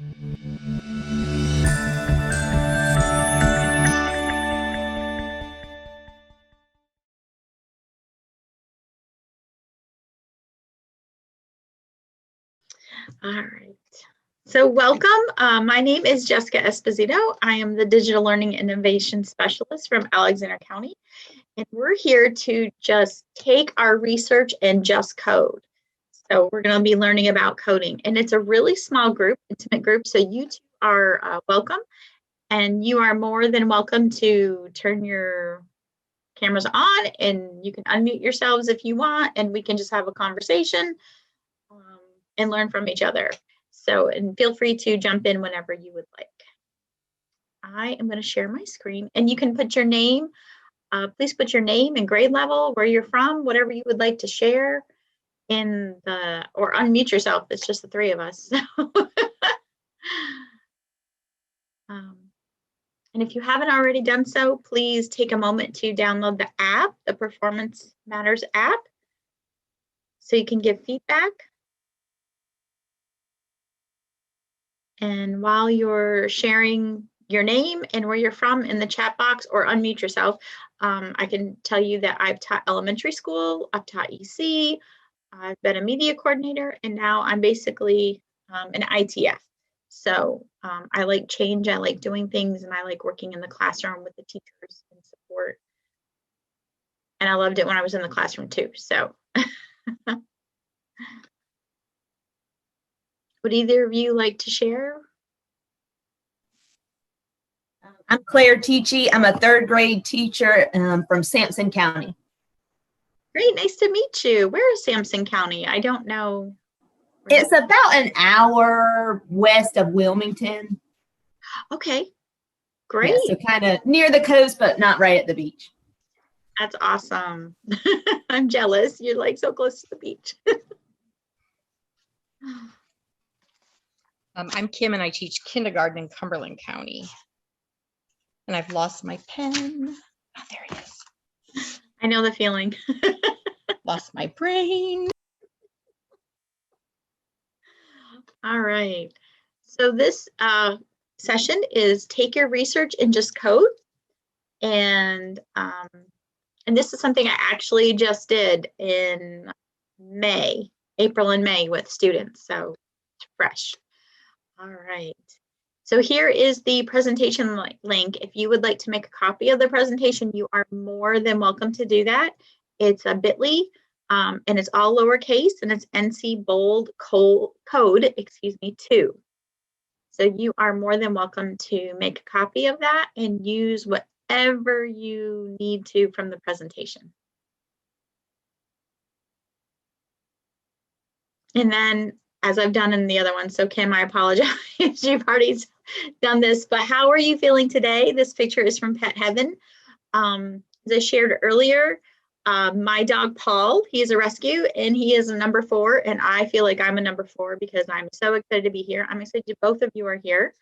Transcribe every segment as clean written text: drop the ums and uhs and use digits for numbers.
All right. So welcome. My name is Jessica Esposito. I am the Digital Learning Innovation Specialist from Alexander County. And we're here to just take our research and just code. So we're going to be learning about coding. And it's a really small group, intimate group. So you two are welcome. And you are more than welcome to turn your cameras on, and you can unmute yourselves if you want, and we can just have a conversation and learn from each other. So, and feel free to jump in whenever you would like. I am going to share my screen, and you can put your name. Please put your name and grade level, where you're from, whatever you would like to share in the, or unmute yourself. It's just the three of us. And if you haven't already done so, please take a moment to download the app, the Performance Matters app, so you can give feedback. And while you're sharing your name and where you're from in the chat box, or unmute yourself, I can tell you that I've taught elementary school, I've taught EC, I've been a media coordinator, and now I'm basically an ITF. So I like change, I like doing things, and I like working in the classroom with the teachers and support. And I loved it when I was in the classroom too, so. Would either of you like to share? I'm Claire Teachy. I'm a third grade teacher from Sampson County. Great, nice to meet you. Where is Sampson County? I don't know. It's about an hour west of Wilmington. Okay, great. Yeah, so kind of near the coast, but not right at the beach. That's awesome. I'm jealous. You're like so close to the beach. I'm Kim, and I teach kindergarten in Cumberland County. And I've lost my pen. Oh, there it is. I know the feeling. Lost my brain. All right. So this session is Take Your Research and Just Code. And this is something I actually just did in April and May with students. So it's fresh. All right. So here is the presentation link. If you would like to make a copy of the presentation, you are more than welcome to do that. It's a bit.ly, and it's all lowercase, and it's NCBOLD code 2. So you are more than welcome to make a copy of that and use whatever you need to from the presentation. And then, as I've done in the other one, so Kim, I apologize, you've already done this, but how are you feeling today? This picture is from Pet Heaven. As I shared earlier, my dog Paul, he is a rescue, and he is a number 4, and I feel like I'm a number 4 because I'm so excited to be here. I'm excited both of you are here.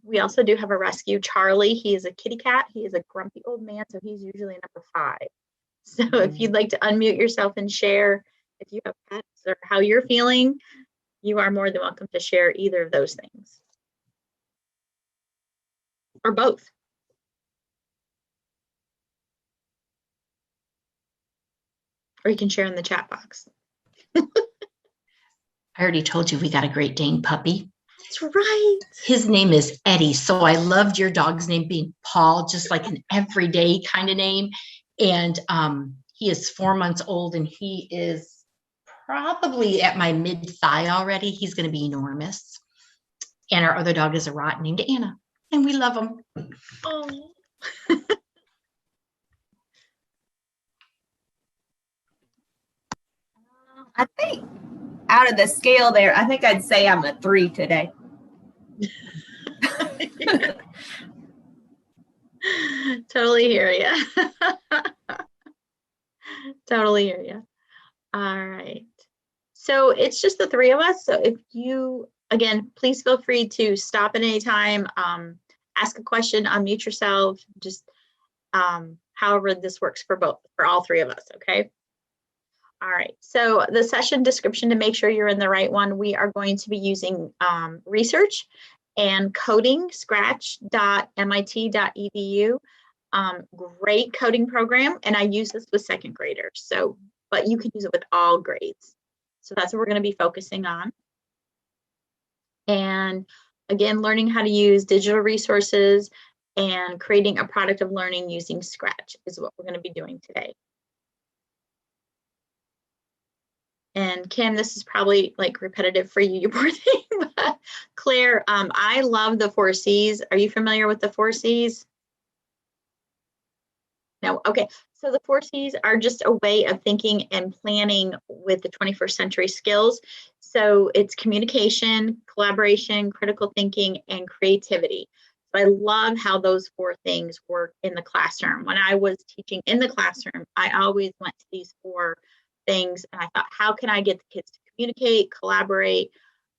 We also do have a rescue, Charlie. He is a kitty cat. He is a grumpy old man, so he's usually a number 5. So if you'd like to unmute yourself and share if you have pets or how you're feeling, you are more than welcome to share either of those things. Or both. Or you can share in the chat box. I already told you we got a Great Dane puppy. That's right. His name is Eddie. So I loved your dog's name being Paul, just like an everyday kind of name. And he is 4 months old, and he is probably at my mid-thigh already. He's going to be enormous. And our other dog is a Rot named Anna, and we love him. Oh. I think out of the scale there, I think I'd say I'm a 3 today. Totally hear you. Totally hear you. All right. So it's just the 3 of us. So if you, again, please feel free to stop at any time, ask a question, unmute yourself, just however this works for all 3 of us, okay? All right, so the session description, to make sure you're in the right one, we are going to be using research and coding, Scratch.mit.edu. Great coding program, and I use this with second graders. So, but you can use it with all grades. So that's what we're going to be focusing on. And again, learning how to use digital resources and creating a product of learning using Scratch is what we're going to be doing today. And Kim, this is probably like repetitive for you, you poor thing. But Claire, I love the 4 C's. Are you familiar with the 4 C's? No, okay. So the 4 C's are just a way of thinking and planning with the 21st century skills. So it's communication, collaboration, critical thinking, and creativity. So I love how those 4 things work in the classroom. When I was teaching in the classroom, I always went to these 4 things, and I thought, how can I get the kids to communicate, collaborate,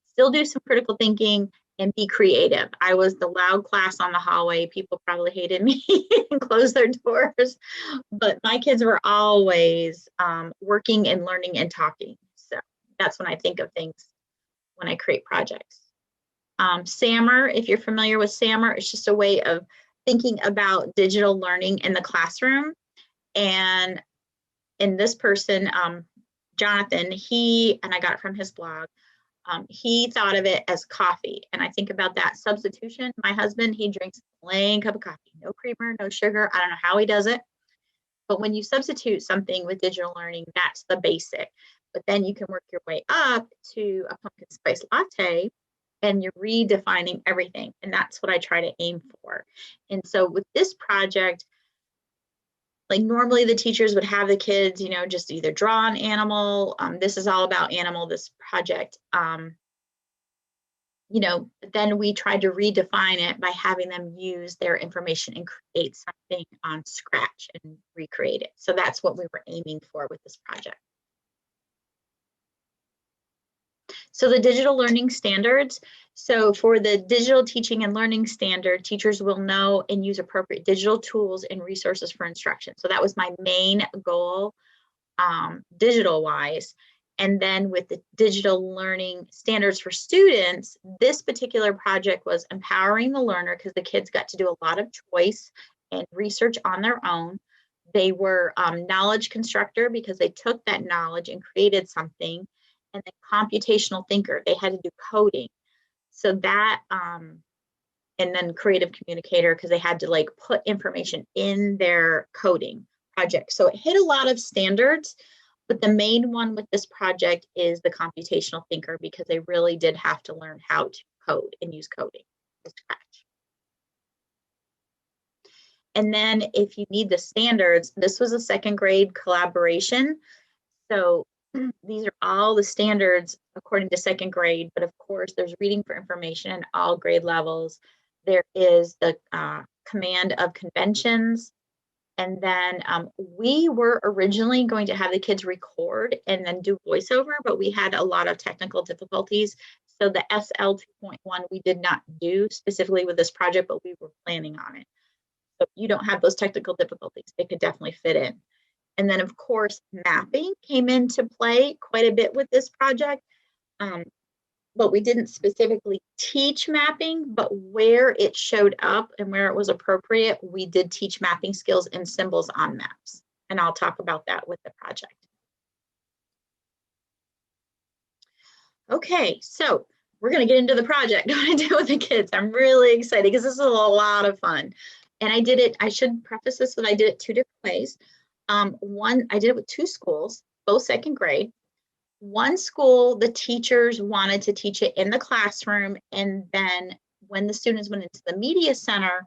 still do some critical thinking, and be creative? I was the loud class on the hallway. People probably hated me and closed their doors, but my kids were always working and learning and talking. So that's when I think of things when I create projects. SAMR, if you're familiar with SAMR, it's just a way of thinking about digital learning in the classroom. And in this person, Jonathan, and I got it from his blog, he thought of it as coffee. And I think about that substitution. My husband, he drinks a plain cup of coffee, no creamer, no sugar. I don't know how he does it. But when you substitute something with digital learning, that's the basic. But then you can work your way up to a pumpkin spice latte, and you're redefining everything. And that's what I try to aim for. And so with this project, like normally the teachers would have the kids, just either draw an animal. This is all about animal, this project. Then we tried to redefine it by having them use their information and create something on Scratch and recreate it. So that's what we were aiming for with this project. So the digital learning standards. So for the digital teaching and learning standard, teachers will know and use appropriate digital tools and resources for instruction. So that was my main goal, digital-wise. And then with the digital learning standards for students, this particular project was empowering the learner because the kids got to do a lot of choice and research on their own. They were knowledge constructor because they took that knowledge and created something. And then computational thinker, they had to do coding. So that, and then creative communicator because they had to put information in their coding project. So it hit a lot of standards, but the main one with this project is the computational thinker because they really did have to learn how to code and use coding from scratch. And then if you need the standards, this was a second grade collaboration. So these are all the standards according to second grade, but of course there's reading for information in all grade levels. There is the command of conventions. And then we were originally going to have the kids record and then do voiceover, but we had a lot of technical difficulties. So the SL 2.1 we did not do specifically with this project, but we were planning on it. So you don't have those technical difficulties. They could definitely fit in. And then, of course, mapping came into play quite a bit with this project, but we didn't specifically teach mapping, but where it showed up and where it was appropriate, we did teach mapping skills and symbols on maps. And I'll talk about that with the project. Okay, so we're going to get into the project. What I did with the kids. I'm really excited because this is a lot of fun. And I did it, I should preface this that I did it 2 different ways. One, I did it with 2 schools, both second grade. One school, the teachers wanted to teach it in the classroom, and then when the students went into the media center,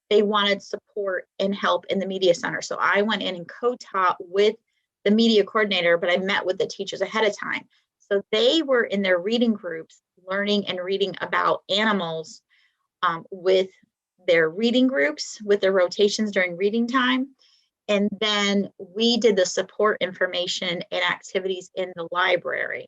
they wanted support and help in the media center. So I went in and co-taught with the media coordinator, but I met with the teachers ahead of time. So they were in their reading groups, learning and reading about animals with their reading groups, with their rotations during reading time. And then we did the support information and activities in the library.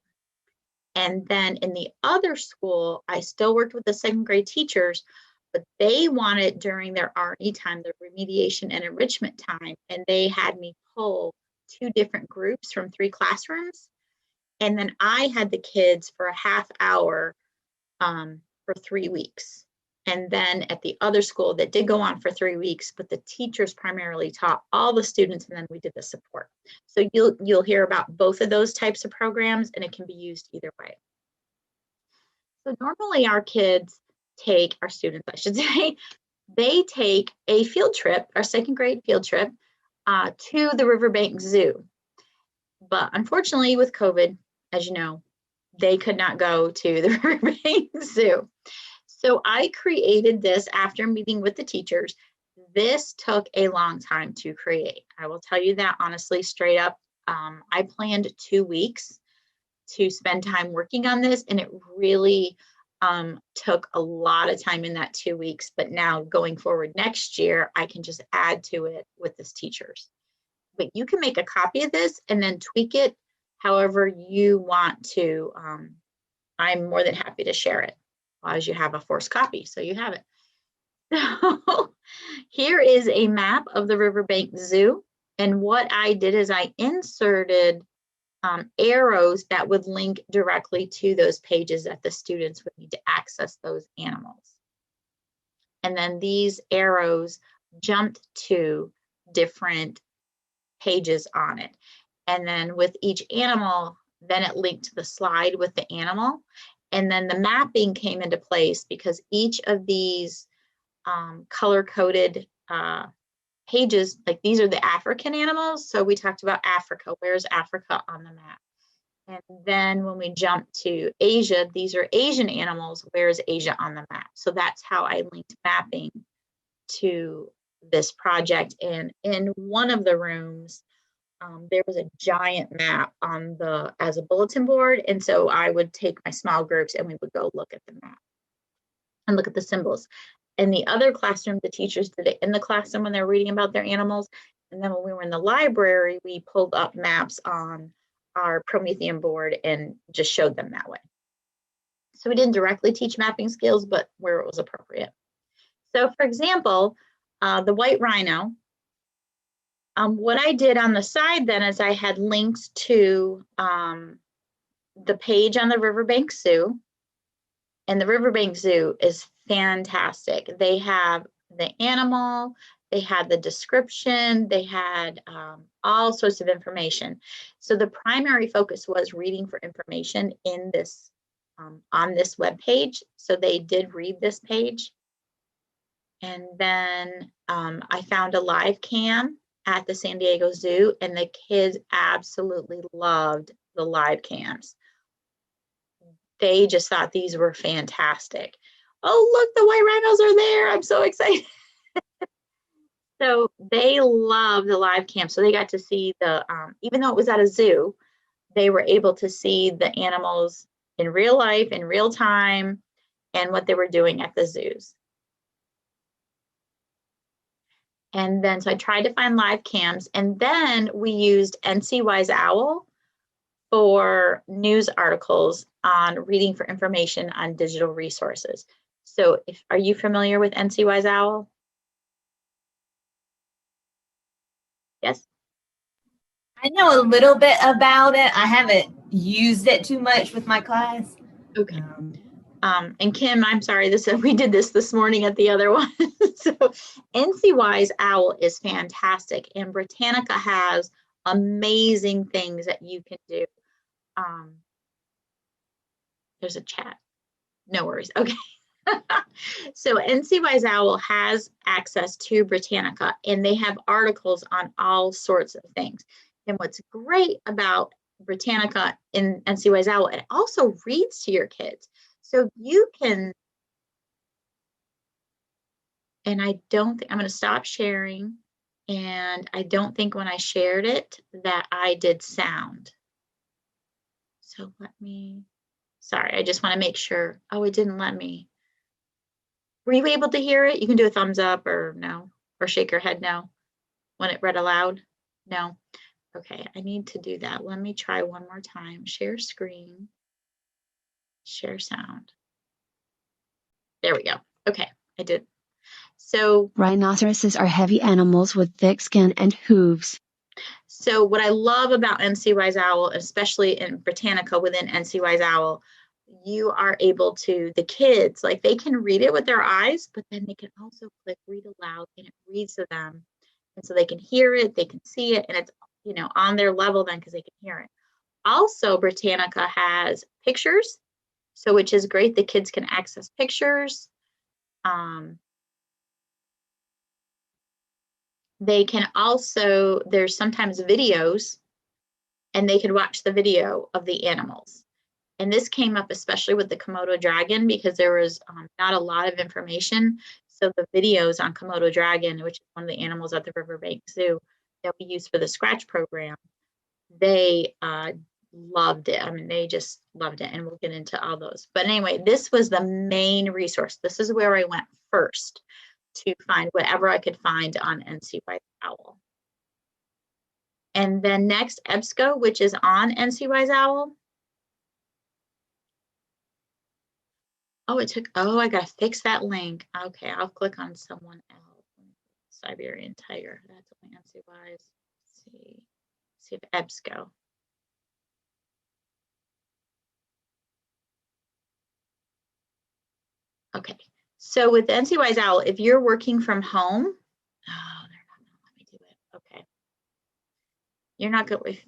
And then in the other school, I still worked with the second grade teachers, but they wanted during their R&E time, their remediation and enrichment time, and they had me pull 2 different groups from 3 classrooms. And then I had the kids for a half hour for 3 weeks. And then at the other school that did go on for 3 weeks, but the teachers primarily taught all the students, and then we did the support. So you'll hear about both of those types of programs, and it can be used either way. So normally our students, I should say, they take a field trip, our 2nd grade field trip, to the Riverbank Zoo. But unfortunately with COVID, as you know, they could not go to the Riverbank Zoo. So I created this after meeting with the teachers. This took a long time to create. I will tell you that honestly, straight up. I planned 2 weeks to spend time working on this, and it really took a lot of time in that 2 weeks. But now going forward next year, I can just add to it with the teachers. But you can make a copy of this and then tweak it however you want to. I'm more than happy to share it, as long as you have a forced copy, so you have it. So here is a map of the Riverbank Zoo. And what I did is I inserted arrows that would link directly to those pages that the students would need to access those animals. And then these arrows jumped to different pages on it. And then with each animal, then it linked to the slide with the animal. And then the mapping came into place because each of these color-coded pages, like these are the African animals. So we talked about Africa. Where's Africa on the map? And then when we jump to Asia, these are Asian animals. Where's Asia on the map? So that's how I linked mapping to this project. And in one of the rooms, there was a giant map on as a bulletin board. And so I would take my small groups and we would go look at the map and look at the symbols. In the other classroom, the teachers did it in the classroom when they're reading about their animals. And then when we were in the library, we pulled up maps on our Promethean board and just showed them that way. So we didn't directly teach mapping skills, but where it was appropriate. So for example, the white rhino, what I did on the side then is I had links to the page on the Riverbank Zoo. And the Riverbank Zoo is fantastic. They have the animal, they had the description, they had all sorts of information. So the primary focus was reading for information in this, on this web page. So they did read this page. And then I found a live cam at the San Diego Zoo, and the kids absolutely loved the live cams. They just thought these were fantastic. Oh, look, the white rhinos are there. I'm so excited. So they love the live cam. So they got to see the, even though it was at a zoo, they were able to see the animals in real life, in real time, and what they were doing at the zoos. And then, so I tried to find live cams, and then we used NCWise Owl for news articles on reading for information on digital resources. So are you familiar with NCWise Owl? Yes? I know a little bit about it. I haven't used it too much with my class. Okay. And Kim, I'm sorry, we did this morning at the other one. So NCWise Owl is fantastic, and Britannica has amazing things that you can do. There's a chat. No worries. Okay. So NCWise Owl has access to Britannica, and they have articles on all sorts of things. And what's great about Britannica in NCWise Owl, it also reads to your kids. So you can, and I don't think, I'm going to stop sharing. And I don't think when I shared it that I did sound. So let me, sorry, I just want to make sure. Oh, it didn't let me. Were you able to hear it? You can do a thumbs up or no, or shake your head no when it read aloud. No. Okay, I need to do that. Let me try one more time. Share screen, share sound. There we go. Okay, I did. So rhinoceroses are heavy animals with thick skin and hooves. So what I love about NCWise OWL, especially in Britannica within NCWise OWL, you are able to, the kids, like they can read it with their eyes, but then they can also click read aloud and it reads to them. And so they can hear it, they can see it, and it's, you know, on their level then because they can hear it. Also, Britannica has pictures, so which is great. The kids can access pictures. They can also, there's sometimes videos, and they could watch the video of the animals. And this came up especially with the Komodo dragon because there was not a lot of information. So the videos on Komodo dragon, which is one of the animals at the Riverbank Zoo that we use for the Scratch program, they loved it. I mean, they just loved it. And we'll get into all those. But anyway, this was the main resource. This is where I went first to find whatever I could find on NCWise OWL. And then next, EBSCO, which is on NCWise OWL. Oh, it took, oh, I gotta fix that link. Okay, I'll click on someone else. Siberian tiger, that's only NCWise. Let's see if EBSCO. Okay, so with NCWise OWL, if you're working from home, oh, they're not gonna let me do it. Okay. You're not good with, I'm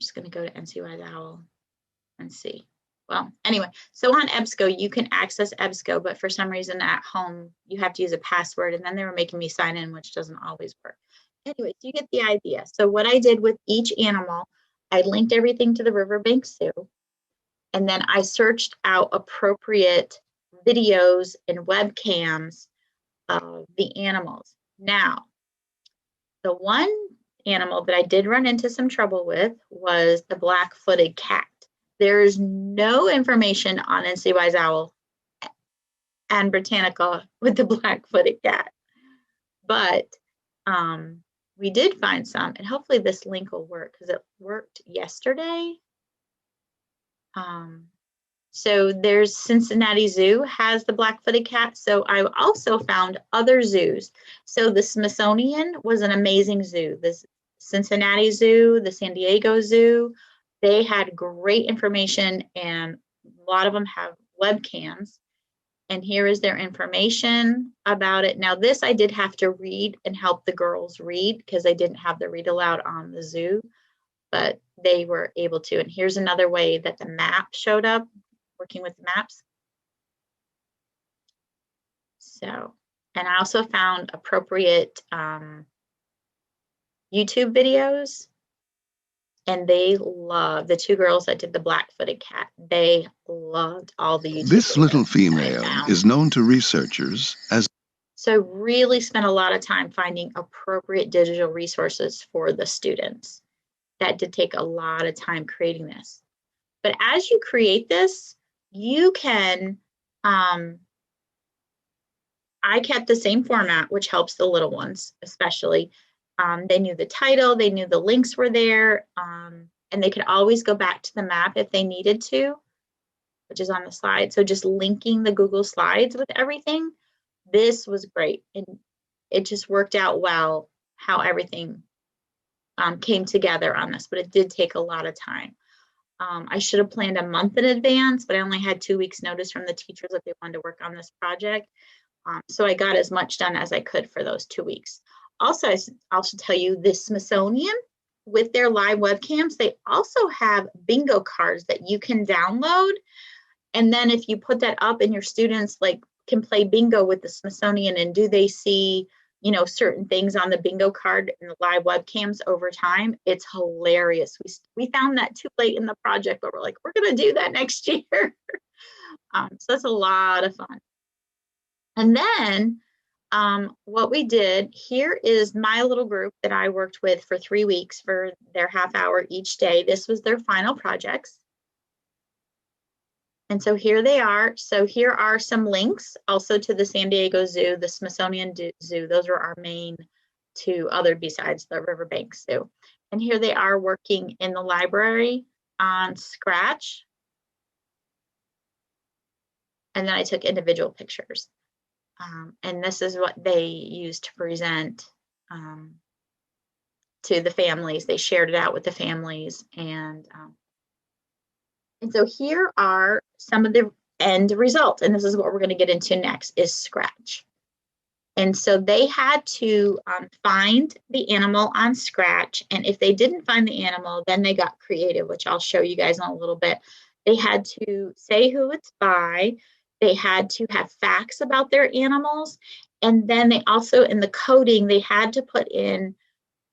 just gonna go to NCWise OWL and see. Well, anyway, so on EBSCO, you can access EBSCO, but for some reason at home, you have to use a password, and then they were making me sign in, which doesn't always work. Anyway, so you get the idea. So what I did with each animal, I linked everything to the Riverbank Zoo, and then I searched out appropriate videos and webcams of the animals. Now, the one animal that I did run into some trouble with was the black-footed cat. There's no information on NCWise OWL and Britannica with the black-footed cat, but we did find some, and hopefully this link will work because it worked yesterday. So there's Cincinnati Zoo has the black-footed cat. So I also found other zoos. So the Smithsonian was an amazing zoo. The Cincinnati Zoo, the San Diego Zoo, they had great information, and a lot of them have webcams. And here is their information about it. Now this I did have to read and help the girls read because they didn't have the read aloud on the zoo, but they were able to. And here's another way that the map showed up, working with the maps. So, and I also found appropriate YouTube videos, and they love the two girls that did the black-footed cat. They loved all the YouTube This videos little that I female found. is known to researchers as. So I really spent a lot of time finding appropriate digital resources for the students. That did take a lot of time creating this. But as you create this, you can, I kept the same format, which helps the little ones, especially. They knew the title, they knew the links were there, and they could always go back to the map if they needed to, which is on the slide. So just linking the Google Slides with everything, this was great. And it just worked out well how everything came together on this, but it did take a lot of time. I should have planned a month in advance, but I only had 2 weeks notice from the teachers that they wanted to work on this project. So I got as much done as I could for those 2 weeks. Also, I should tell you, the Smithsonian, with their live webcams, they also have bingo cards that you can download. And then if you put that up and your students like can play bingo with the Smithsonian, and do they see, you know, certain things on the bingo card and the live webcams over time, it's hilarious. We found that too late in the project, but we're like, we're going to do that next year. So that's a lot of fun. And then what we did, here is my little group that I worked with for 3 weeks for their half hour each day. This was their final projects. And so here they are. So here are some links also to the San Diego Zoo, the Smithsonian Zoo. Those are our main two other besides the Riverbank Zoo. And here they are working in the library on Scratch. And then I took individual pictures. And this is what they used to present to the families. They shared it out with the families. And so here are some of the end results. And this is what we're going to get into next is Scratch. And so they had to find the animal on Scratch. And if they didn't find the animal, then they got creative, which I'll show you guys in a little bit. They had to say who it's by. They had to have facts about their animals. And then they also, in the coding, they had to put in,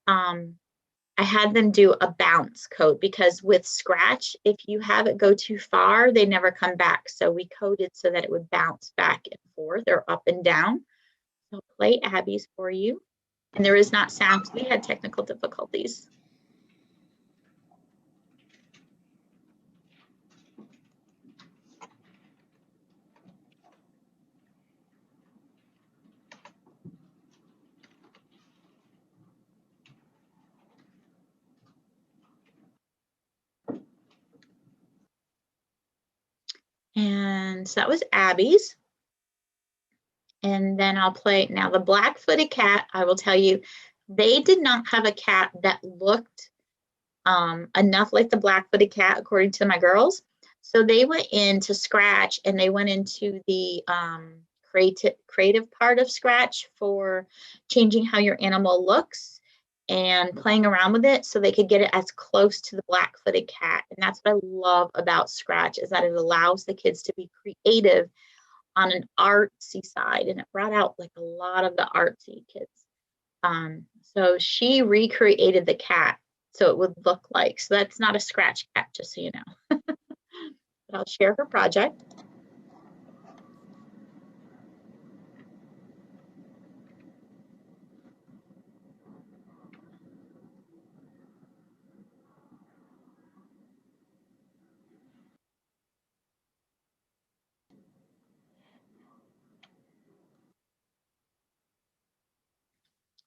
I had them do a bounce code, because with Scratch, if you have it go too far, they never come back. So we coded so that it would bounce back and forth or up and down. I'll play Abby's for you. And there is not sound because we had technical difficulties. And so that was Abby's. And then I'll play now the black-footed cat. I will tell you, they did not have a cat that looked enough like the black-footed cat, according to my girls. So they went into Scratch and they went into the creative part of Scratch for changing how your animal looks and playing around with it so they could get it as close to the black-footed cat. And that's what I love about Scratch, is that it allows the kids to be creative on an artsy side, and it brought out like a lot of the artsy kids. So she recreated the cat so it would look like, so that's not a Scratch cat, just so you know. But I'll share her project.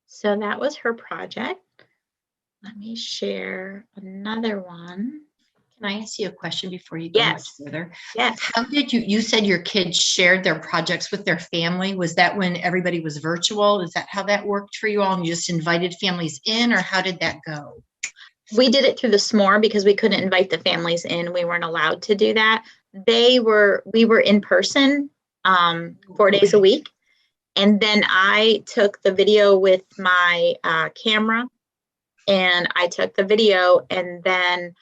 So that was her project. Let me share another one. Can I ask you a question before you go much further? Yes. How did you said your kids shared their projects with their family? Was that when everybody was virtual? Is that how that worked for you all? And you just invited families in, or how did that go? We did it through the s'more because we couldn't invite the families in. We weren't allowed to do that. We were in person 4 days a week. And then I took the video with my camera, and I took the video and then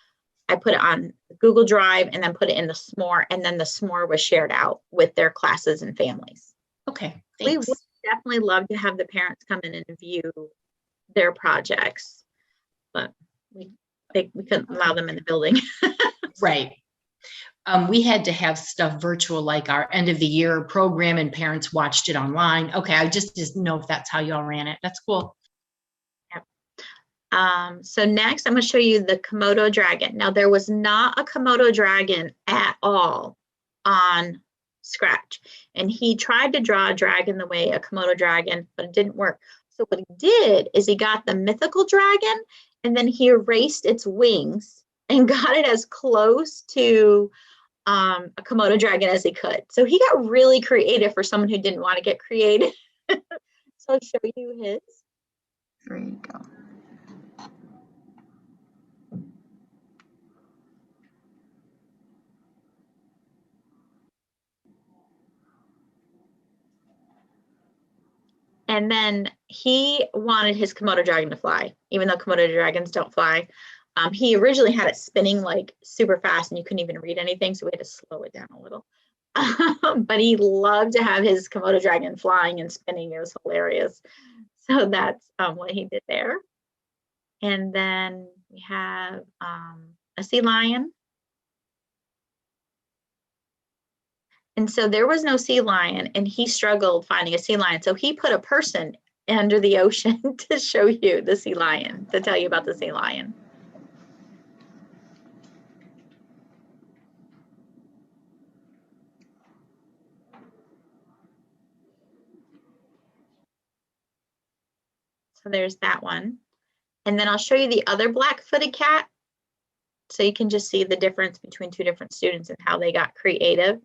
I put it on Google Drive and then put it in the s'more, and then the s'more was shared out with their classes and families. Okay, thanks. We would definitely love to have the parents come in and view their projects, but we couldn't allow them in the building. Right. We had to have stuff virtual, like our end of the year program, and parents watched it online. Okay, I just didn't know if that's how y'all ran it. That's cool. So next, I'm going to show you the Komodo dragon. Now, there was not a Komodo dragon at all on Scratch, and he tried to draw a dragon the way a Komodo dragon, but it didn't work. So what he did is he got the mythical dragon, and then he erased its wings and got it as close to a Komodo dragon as he could. So he got really creative for someone who didn't want to get creative. So I'll show you his. There you go. And then he wanted his Komodo dragon to fly, even though Komodo dragons don't fly. He originally had it spinning like super fast and you couldn't even read anything, so we had to slow it down a little. But he loved to have his Komodo dragon flying and spinning. It was hilarious. So that's what he did there. And then we have a sea lion. And so there was no sea lion, and he struggled finding a sea lion. So he put a person under the ocean to show you the sea lion, to tell you about the sea lion. So there's that one. And then I'll show you the other black-footed cat, so you can just see the difference between two different students and how they got creative.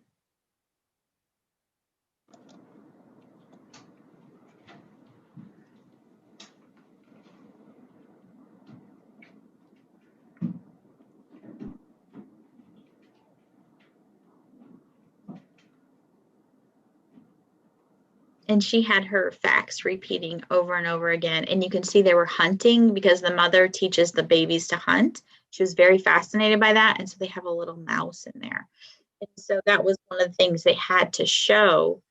And she had her facts repeating over and over again. And you can see they were hunting because the mother teaches the babies to hunt. She was very fascinated by that. And so they have a little mouse in there. And so that was one of the things they had to show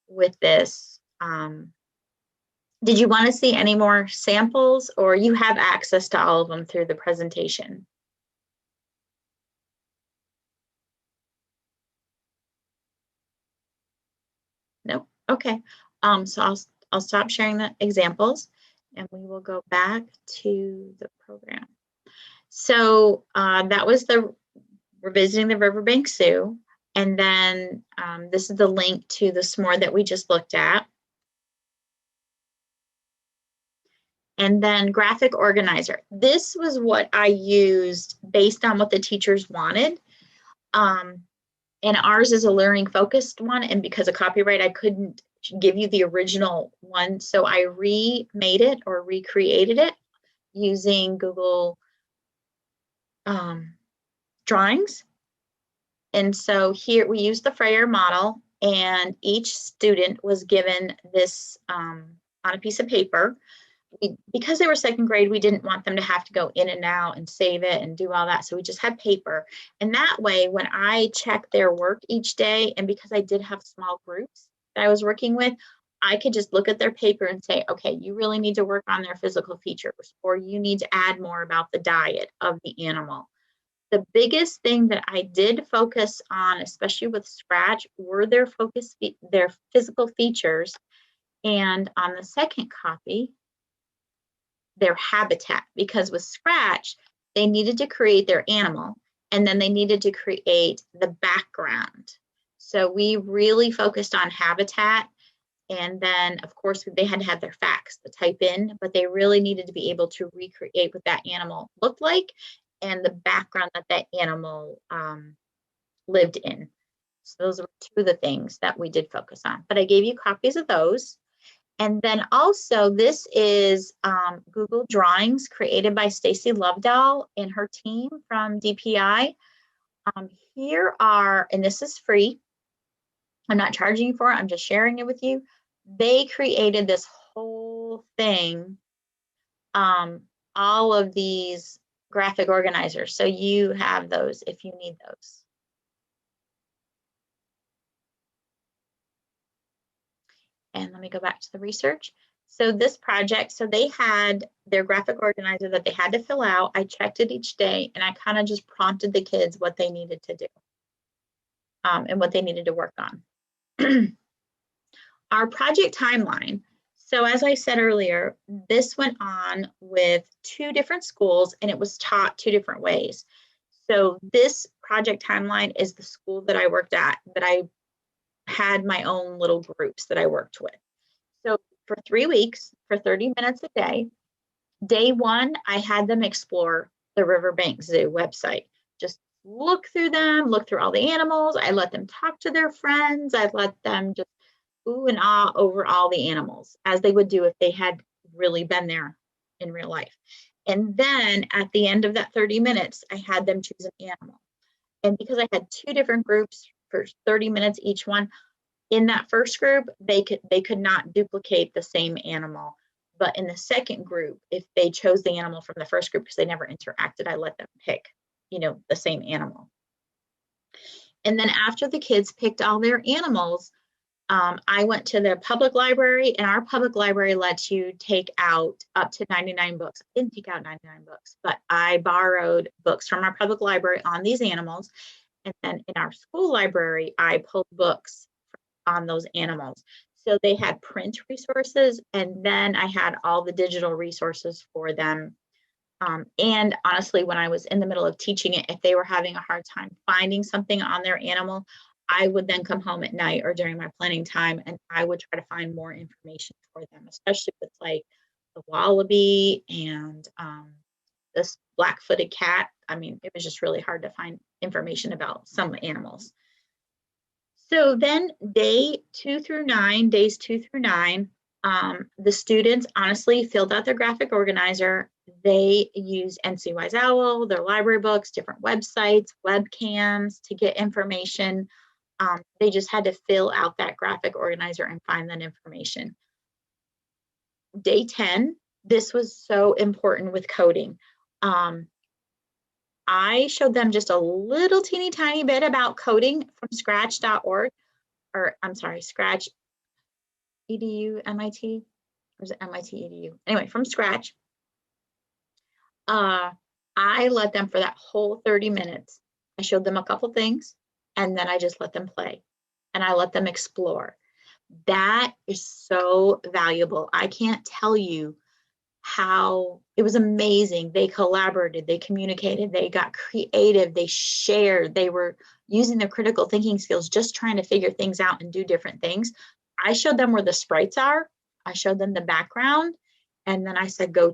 with this. Did you want to see any more samples, or you have access to all of them through the presentation? No? Okay. So I'll stop sharing the examples and we will go back to the program. So that was we're visiting the Riverbank Zoo. And then this is the link to the s'more that we just looked at. And then graphic organizer. This was what I used based on what the teachers wanted. And ours is a learning focused one. And because of copyright, I couldn't give you the original one. So I remade it or recreated it using Google Drawings. And so here we used the Frayer model, and each student was given this on a piece of paper. Because they were second grade, we didn't want them to have to go in and out and save it and do all that. So we just had paper. And that way, when I checked their work each day, and because I did have small groups that I was working with, I could just look at their paper and say, okay, you really need to work on their physical features, or you need to add more about the diet of the animal. The biggest thing that I did focus on, especially with Scratch, were their physical features. And on the second copy, their habitat, because with Scratch, they needed to create their animal and then they needed to create the background. So we really focused on habitat. And then, of course, they had to have their facts to type in, but they really needed to be able to recreate what that animal looked like and the background that that animal lived in. So those were two of the things that we did focus on. But I gave you copies of those. And then also, this is Google Drawings created by Stacy Lovedahl and her team from DPI. Here are, and this is free. I'm not charging you for it. I'm just sharing it with you. They created this whole thing, all of these graphic organizers. So you have those if you need those. And let me go back to the research. So this project, so they had their graphic organizer that they had to fill out. I checked it each day and I kind of just prompted the kids what they needed to do and what they needed to work on. Our project timeline. So as I said earlier, this went on with 2 different schools and it was taught 2 different ways. So this project timeline is the school that I worked at, that I had my own little groups that I worked with. So for 3 weeks, for 30 minutes a day, day 1, I had them explore the Riverbank Zoo website. Just look through them, look through all the animals. I let them talk to their friends. I let them just ooh and ah over all the animals, as they would do if they had really been there in real life. And then at the end of that 30 minutes, I had them choose an animal. And because I had 2 different groups for 30 minutes each one, in that first group, they could not duplicate the same animal. But in the second group, if they chose the animal from the first group, because they never interacted, I let them pick, the same animal. And then after the kids picked all their animals, I went to their public library, and our public library lets you take out up to 99 books. I didn't take out 99 books, but I borrowed books from our public library on these animals. And then in our school library, I pulled books on those animals. So they had print resources, and then I had all the digital resources for them. And honestly, when I was in the middle of teaching it, if they were having a hard time finding something on their animal, I would then come home at night or during my planning time, and I would try to find more information for them, especially with like the wallaby and this black-footed cat. I mean, it was just really hard to find information about some animals. So then days 2 through 9, the students honestly filled out their graphic organizer. They used NC Owl, their library books, different websites, webcams to get information They just had to fill out that graphic organizer and find that information. Day 10, this was so important with coding. I showed them just a little teeny tiny bit about coding from Scratch.org, or I'm sorry, Scratch.edu, MIT, or is it MIT.edu? Anyway, from Scratch. I let them for that whole 30 minutes. I showed them a couple things, and then I just let them play, and I let them explore. That is so valuable. I can't tell you how it was amazing. They collaborated, they communicated, they got creative, they shared, they were using their critical thinking skills, just trying to figure things out and do different things. I showed them where the sprites are. I showed them the background, and then I said, go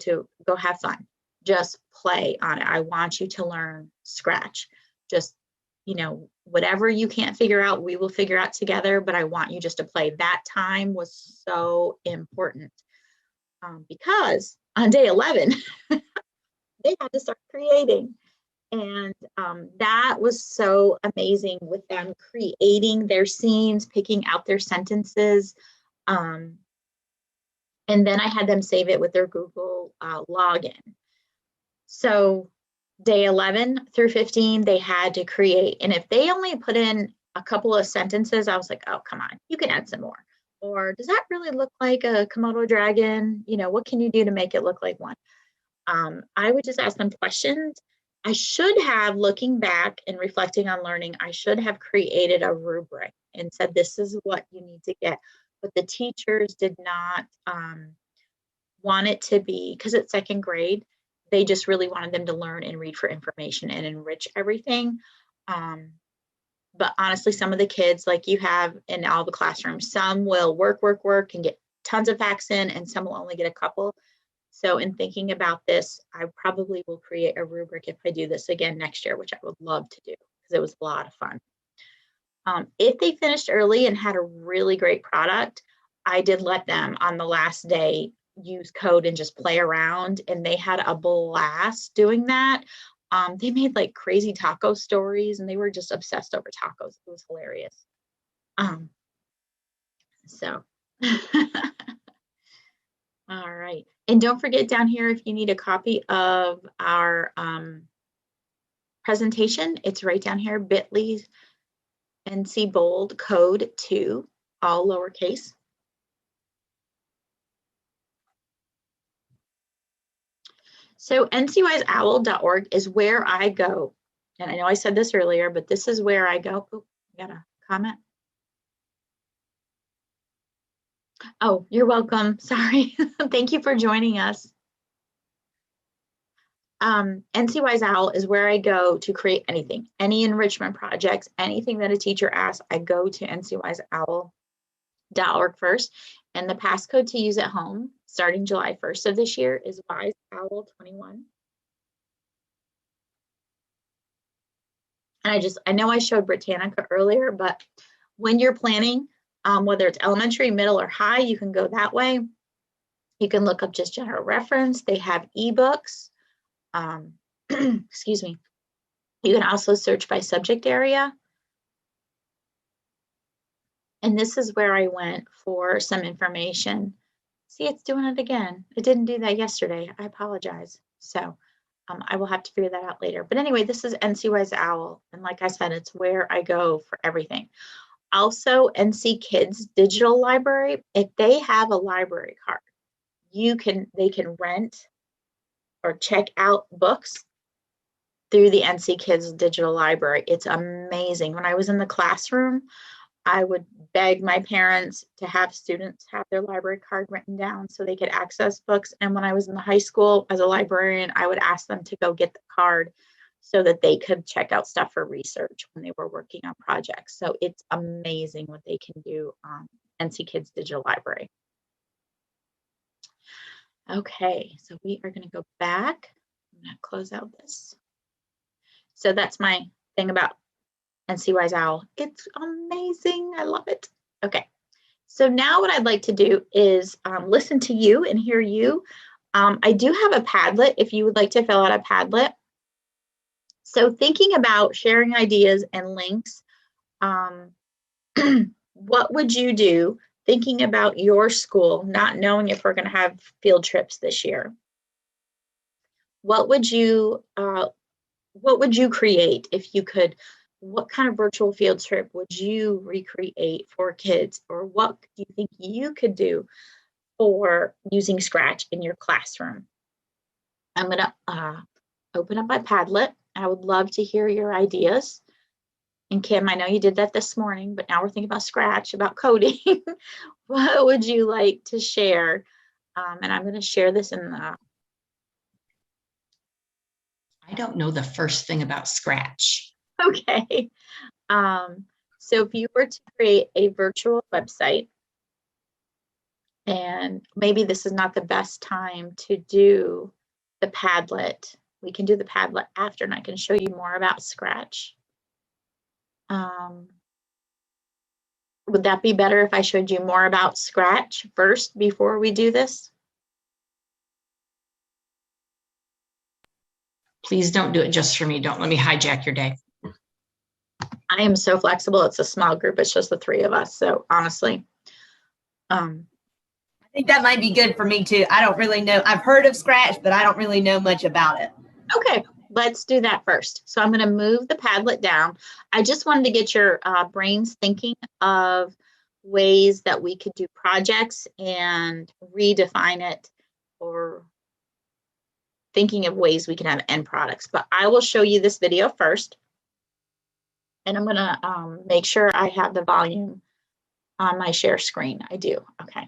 have fun. Just play on it. I want you to learn Scratch. Just, whatever you can't figure out, we will figure out together, but I want you just to play. That time was so important. Because on day 11, they had to start creating. And that was so amazing with them creating their scenes, picking out their sentences. And then I had them save it with their Google login. So day 11 through 15, they had to create. And if they only put in a couple of sentences, I was like, oh, come on, you can add some more. Or does that really look like a Komodo dragon? What can you do to make it look like one? I would just ask them questions. I should have, looking back and reflecting on learning, I should have created a rubric and said, this is what you need to get. But the teachers did not want it to be, because it's second grade, they just really wanted them to learn and read for information and enrich everything. But honestly, some of the kids, like you have in all the classrooms, some will work and get tons of facts in, and some will only get a couple. So in thinking about this, I probably will create a rubric if I do this again next year, which I would love to do because it was a lot of fun. If they finished early and had a really great product, I did let them on the last day use code and just play around, and they had a blast doing that. They made like crazy taco stories, and they were just obsessed over tacos. It was hilarious. All right. And don't forget down here, if you need a copy of our presentation, it's right down here, bit.ly NCBOLD code 2, all lowercase. So NCWiseOwl.org is where I go. And I know I said this earlier, but this is where I go. Oh, got a comment. Oh, you're welcome. Sorry. Thank you for joining us. NC Owl is where I go to create anything, any enrichment projects, anything that a teacher asks, I go to NCWiseOwl.org first. And the passcode to use at home starting July 1st of this year is WiseOwl21. And I know I showed Britannica earlier, but when you're planning, whether it's elementary, middle, or high, you can go that way. You can look up just general reference. They have ebooks. Excuse me. You can also search by subject area. And this is where I went for some information. See, it's doing it again. It didn't do that yesterday. I apologize. So I will have to figure that out later. But anyway, this is NC Wise Owl. And like I said, it's where I go for everything. Also, NC Kids Digital Library, if they have a library card, they can rent or check out books through the NC Kids Digital Library. It's amazing. When I was in the classroom, I would beg my parents to have students have their library card written down so they could access books. And when I was in the high school as a librarian, I would ask them to go get the card so that they could check out stuff for research when they were working on projects. So it's amazing what they can do on NC Kids Digital Library. Okay, so we are going to go back. I'm going to close out this. So that's my thing about NC Wise Owl. It's amazing. I love it. Okay, so now what I'd like to do is listen to you and hear you. I do have a Padlet if you would like to fill out a Padlet. So thinking about sharing ideas and links, What would you do thinking about your school, not knowing if we're going to have field trips this year? What would you create if you could? What kind of virtual field trip would you recreate for kids? Or what do you think you could do for using Scratch in your classroom? I'm going to open up my Padlet. I would love to hear your ideas. And Kim, I know you did that this morning, but now we're thinking about Scratch, about coding. What would you like to share? And I'm going to share this in the. I don't know the first thing about Scratch. Okay. So if you were to create a virtual website, and maybe this is not the best time to do the Padlet. We can do the Padlet after, and I can show you more about Scratch. Would that be better if I showed you more about Scratch first before we do this? Please don't do it just for me. Don't let me hijack your day. I am so flexible. It's a small group. It's just the three of us. So honestly, I think that might be good for me too. I don't really know. I've heard of Scratch, but I don't really know much about it. okay, let's do that first. So I'm going to move the Padlet down. I just wanted to get your brains thinking of ways that we could do projects and redefine it, or thinking of ways we can have end products. But I will show you this video first. And I'm going to make sure I have the volume on my share screen. I do. Okay.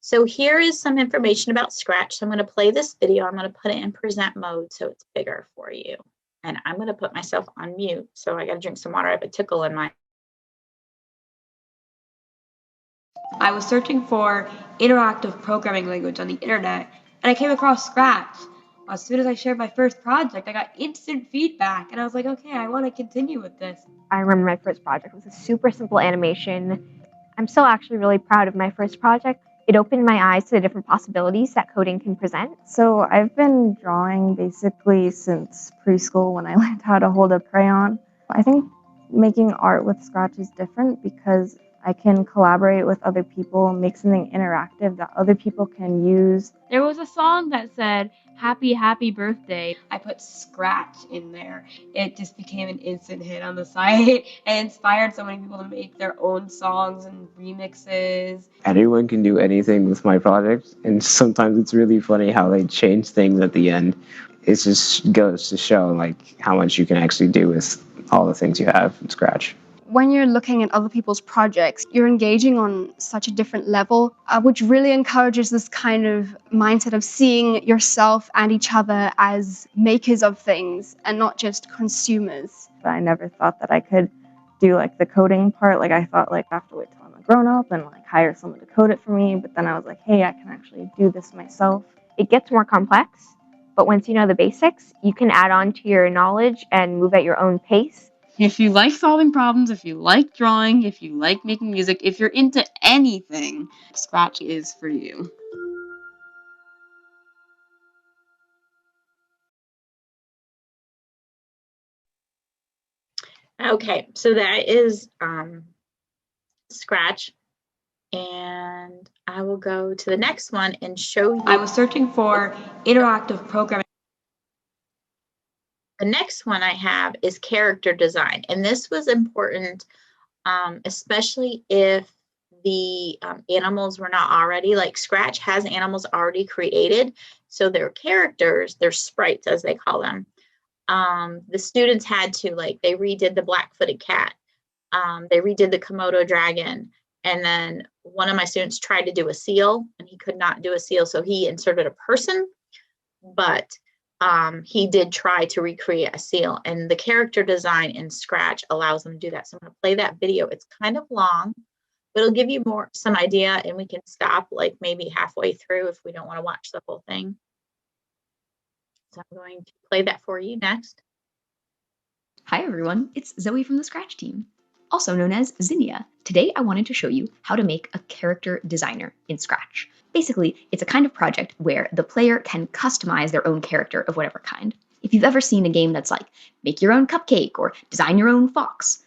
So here is some information about Scratch. So I'm going to play this video. I'm going to put it in present mode so it's bigger for you. And I'm going to put myself on mute. So I got to drink some water. I have a tickle in my. I was searching for interactive programming language on the internet, and I came across Scratch. As soon as I shared my first project, I got instant feedback, and I was like, okay, I want to continue with this. I remember my first project was a super simple animation. I'm still actually really proud of my first project. It opened my eyes to the different possibilities that coding can present. So I've been drawing basically since preschool when I learned how to hold a crayon. I think making art with Scratch is different because I can collaborate with other people and make something interactive that other people can use. There was a song that said, "Happy, happy birthday." I put Scratch in there. It just became an instant hit on the site and inspired so many people to make their own songs and remixes. Anyone can do anything with my project, and sometimes it's really funny how they change things at the end. It just goes to show like how much you can actually do with all the things you have in Scratch. When you're looking at other people's projects, you're engaging on such a different level, which really encourages this kind of mindset of seeing yourself and each other as makers of things and not just consumers. But I never thought that I could do like the coding part. Like I thought like I have to wait till I'm a grown up and like hire someone to code it for me. But then I was like, hey, I can actually do this myself. It gets more complex, but once you know the basics, you can add on to your knowledge and move at your own pace. If you like solving problems, if you like drawing, if you like making music, if you're into anything, Scratch is for you. Okay, so that is Scratch. And I will go to the next one and show you. I was searching for interactive programming. The next one I have is character design. And this was important, especially if the animals were not already, like Scratch has animals already created. So their characters, their sprites as they call them, the students had to, like, they redid the black-footed cat. They redid the Komodo dragon. And then one of my students tried to do a seal and he could not do a seal. So he inserted a person, but he did try to recreate a seal, and the character design in Scratch allows them to do that. So I'm going to play that video. It's kind of long, but it'll give you some idea, and we can stop like maybe halfway through if we don't want to watch the whole thing. So I'm going to play that for you next. Hi everyone, it's Zoe from the Scratch team, also known as Zinnia. Today I wanted to show you how to make a character designer in Scratch. Basically, it's a kind of project where the player can customize their own character of whatever kind. If you've ever seen a game that's like, make your own cupcake or design your own fox,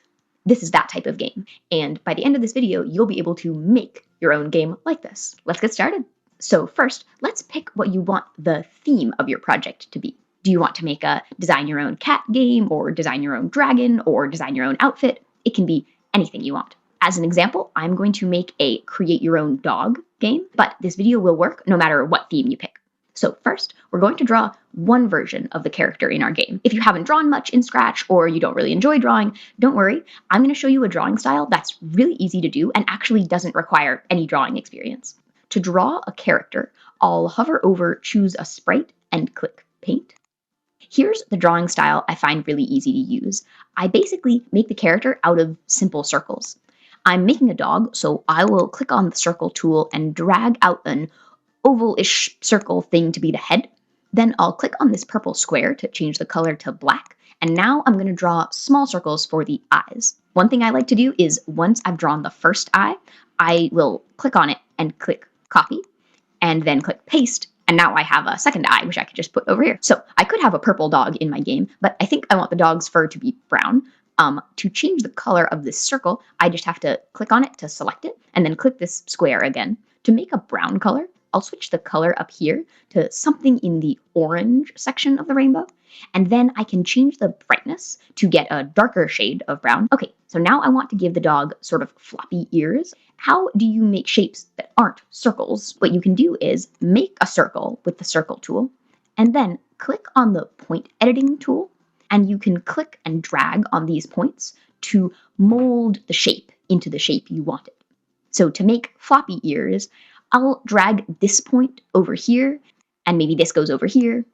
This is that type of game. And by the end of this video, you'll be able to make your own game like this. Let's get started. So first, let's pick what you want the theme of your project to be. Do you want to make a design your own cat game, or design your own dragon, or design your own outfit? It can be anything you want. As an example, I'm going to make a create your own dog game, but this video will work no matter what theme you pick. So first, we're going to draw one version of the character in our game. If you haven't drawn much in Scratch or you don't really enjoy drawing, don't worry. I'm going to show you a drawing style that's really easy to do and actually doesn't require any drawing experience. To draw a character, I'll hover over Choose a Sprite and click Paint. Here's the drawing style I find really easy to use. I basically make the character out of simple circles. I'm making a dog, so I will click on the circle tool and drag out an oval-ish circle thing to be the head. Then I'll click on this purple square to change the color to black. And now I'm going to draw small circles for the eyes. One thing I like to do is once I've drawn the first eye, I will click on it and click copy and then click paste. And now I have a second eye, which I could just put over here. So I could have a purple dog in my game, but I think I want the dog's fur to be brown. To change the color of this circle, I just have to click on it to select it and then click this square again. To make a brown color, I'll switch the color up here to something in the orange section of the rainbow, and then I can change the brightness to get a darker shade of brown. Okay, so now I want to give the dog sort of floppy ears. How do you make shapes that aren't circles? What you can do is make a circle with the circle tool, and then click on the point editing tool, and you can click and drag on these points to mold the shape into the shape you want it. So to make floppy ears, I'll drag this point over here, and maybe this goes over here.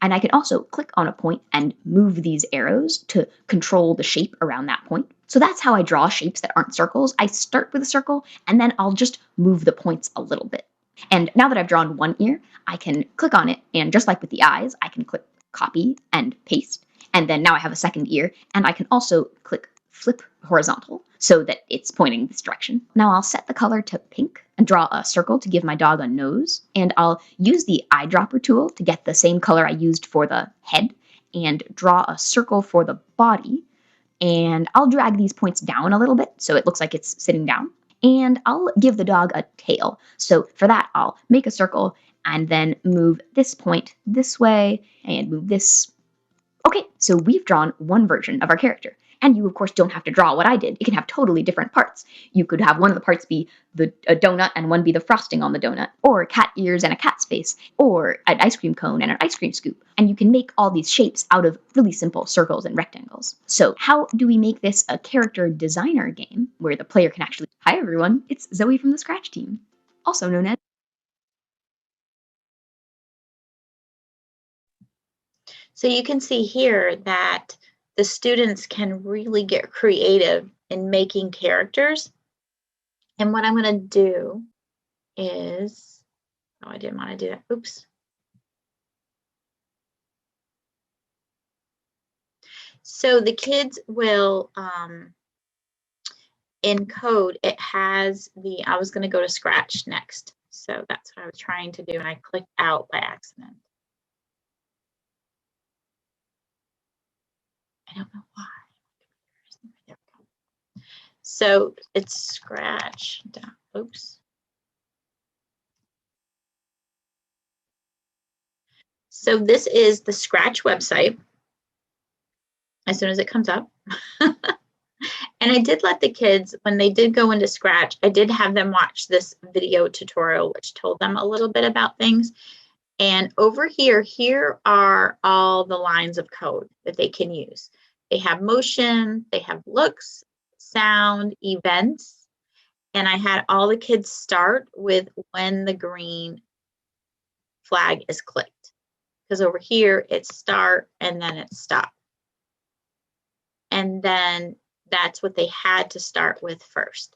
And I can also click on a point and move these arrows to control the shape around that point. So that's how I draw shapes that aren't circles. I start with a circle, and then I'll just move the points a little bit. And now that I've drawn one ear, I can click on it, and just like with the eyes, I can click copy and paste. And then now I have a second ear, and I can also click flip horizontal so that it's pointing this direction. Now I'll set the color to pink and draw a circle to give my dog a nose. And I'll use the eyedropper tool to get the same color I used for the head and draw a circle for the body. And I'll drag these points down a little bit so it looks like it's sitting down. And I'll give the dog a tail. So for that, I'll make a circle and then move this point this way and move this. Okay, so we've drawn one version of our character. And you, of course, don't have to draw what I did. It can have totally different parts. You could have one of the parts be a donut and one be the frosting on the donut, or cat ears and a cat's face, or an ice cream cone and an ice cream scoop. And you can make all these shapes out of really simple circles and rectangles. So how do we make this a character designer game where the player can actually... Hi, everyone. It's Zoe from the Scratch team, also known as... So you can see here that the students can really get creative in making characters. And what I'm going to do is, oh, I didn't want to do that. Oops. So the kids will encode, it has the, I was going to go to Scratch next. So that's what I was trying to do, and I clicked out by accident. I don't know why. There we go. So it's Scratch. Oops. So this is the Scratch website as soon as it comes up. And I did let the kids, when they did go into Scratch, I did have them watch this video tutorial, which told them a little bit about things. And over here, here are all the lines of code that they can use. They have motion, they have looks, sound, events, and I had all the kids start with when the green flag is clicked. Because over here, it's start and then it's stop. And then that's what they had to start with first.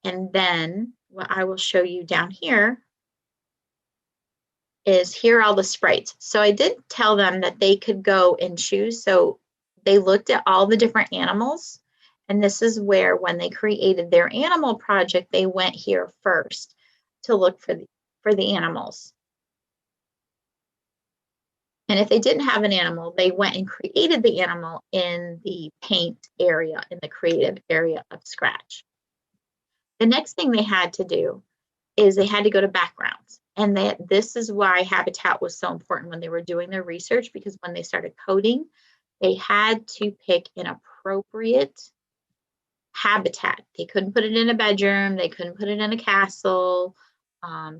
And then what I will show you down here is here are all the sprites. So I did tell them that they could go and choose. So they looked at all the different animals. And this is where when they created their animal project, they went here first to look for the animals. And if they didn't have an animal, they went and created the animal in the paint area, in the creative area of Scratch. The next thing they had to do is they had to go to backgrounds. And this is why habitat was so important when they were doing their research, because when they started coding, they had to pick an appropriate habitat. They couldn't put it in a bedroom. They couldn't put it in a castle.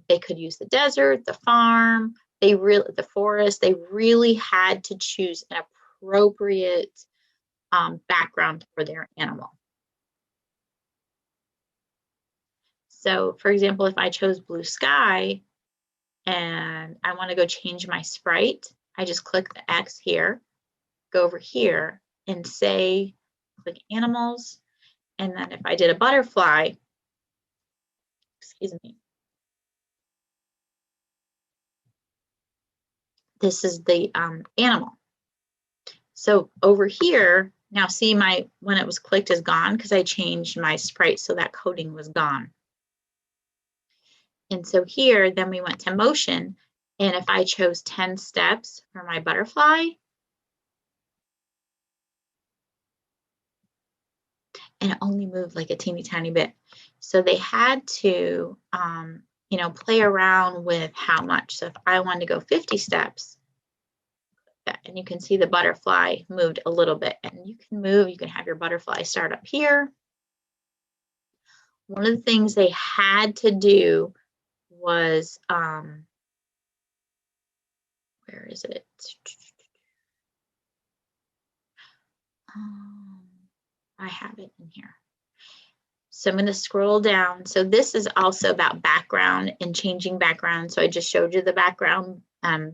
They could use the desert, the farm, the forest. They really had to choose an appropriate background for their animal. So, for example, if I chose blue sky and I want to go change my sprite, I just click the X here, go over here, and say, click animals. And then if I did a butterfly, excuse me, this is the animal. So over here, now see when it was clicked is gone because I changed my sprite so that coding was gone. And so here, then we went to motion. And if I chose 10 steps for my butterfly, and it only moved like a teeny tiny bit. So they had to, play around with how much. So if I wanted to go 50 steps, and you can see the butterfly moved a little bit, and you can have your butterfly start up here. One of the things they had to do was, where is it? I have it in here. So I'm going to scroll down. So this is also about background and changing background. So I just showed you the background.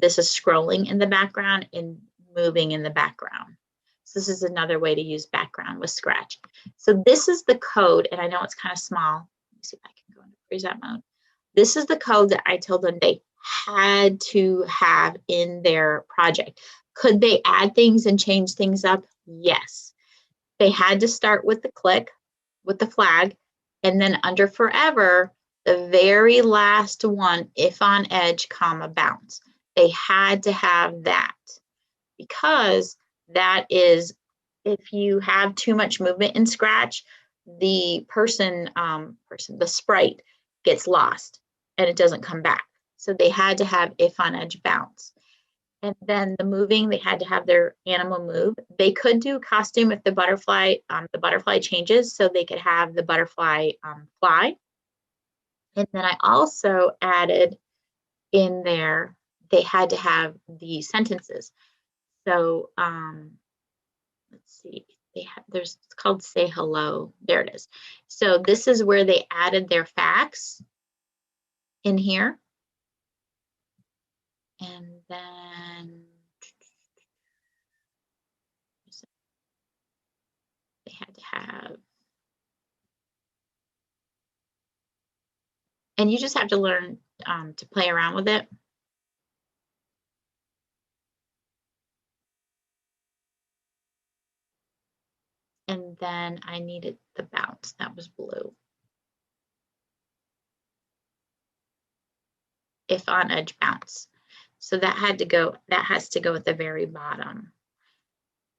This is scrolling in the background and moving in the background. So this is another way to use background with Scratch. So this is the code, and I know it's kind of small. Let me see if I can go into preset mode. This is the code that I told them they had to have in their project. Could they add things and change things up? Yes. They had to start with the click, with the flag, and then under forever, the very last one, if on edge, comma, bounce. They had to have that because that is, if you have too much movement in Scratch, the the sprite gets lost and it doesn't come back. So they had to have if on edge, bounce. And then the moving, they had to have their animal move. They could do costume if the butterfly changes, so they could have the butterfly fly. And then I also added in there, they had to have the sentences. So let's see, it's called say hello. There it is. So this is where they added their facts in here. And then they had to have, and you just have to learn to play around with it. And then I needed the bounce, that was blue. If on edge, bounce. So that has to go at the very bottom.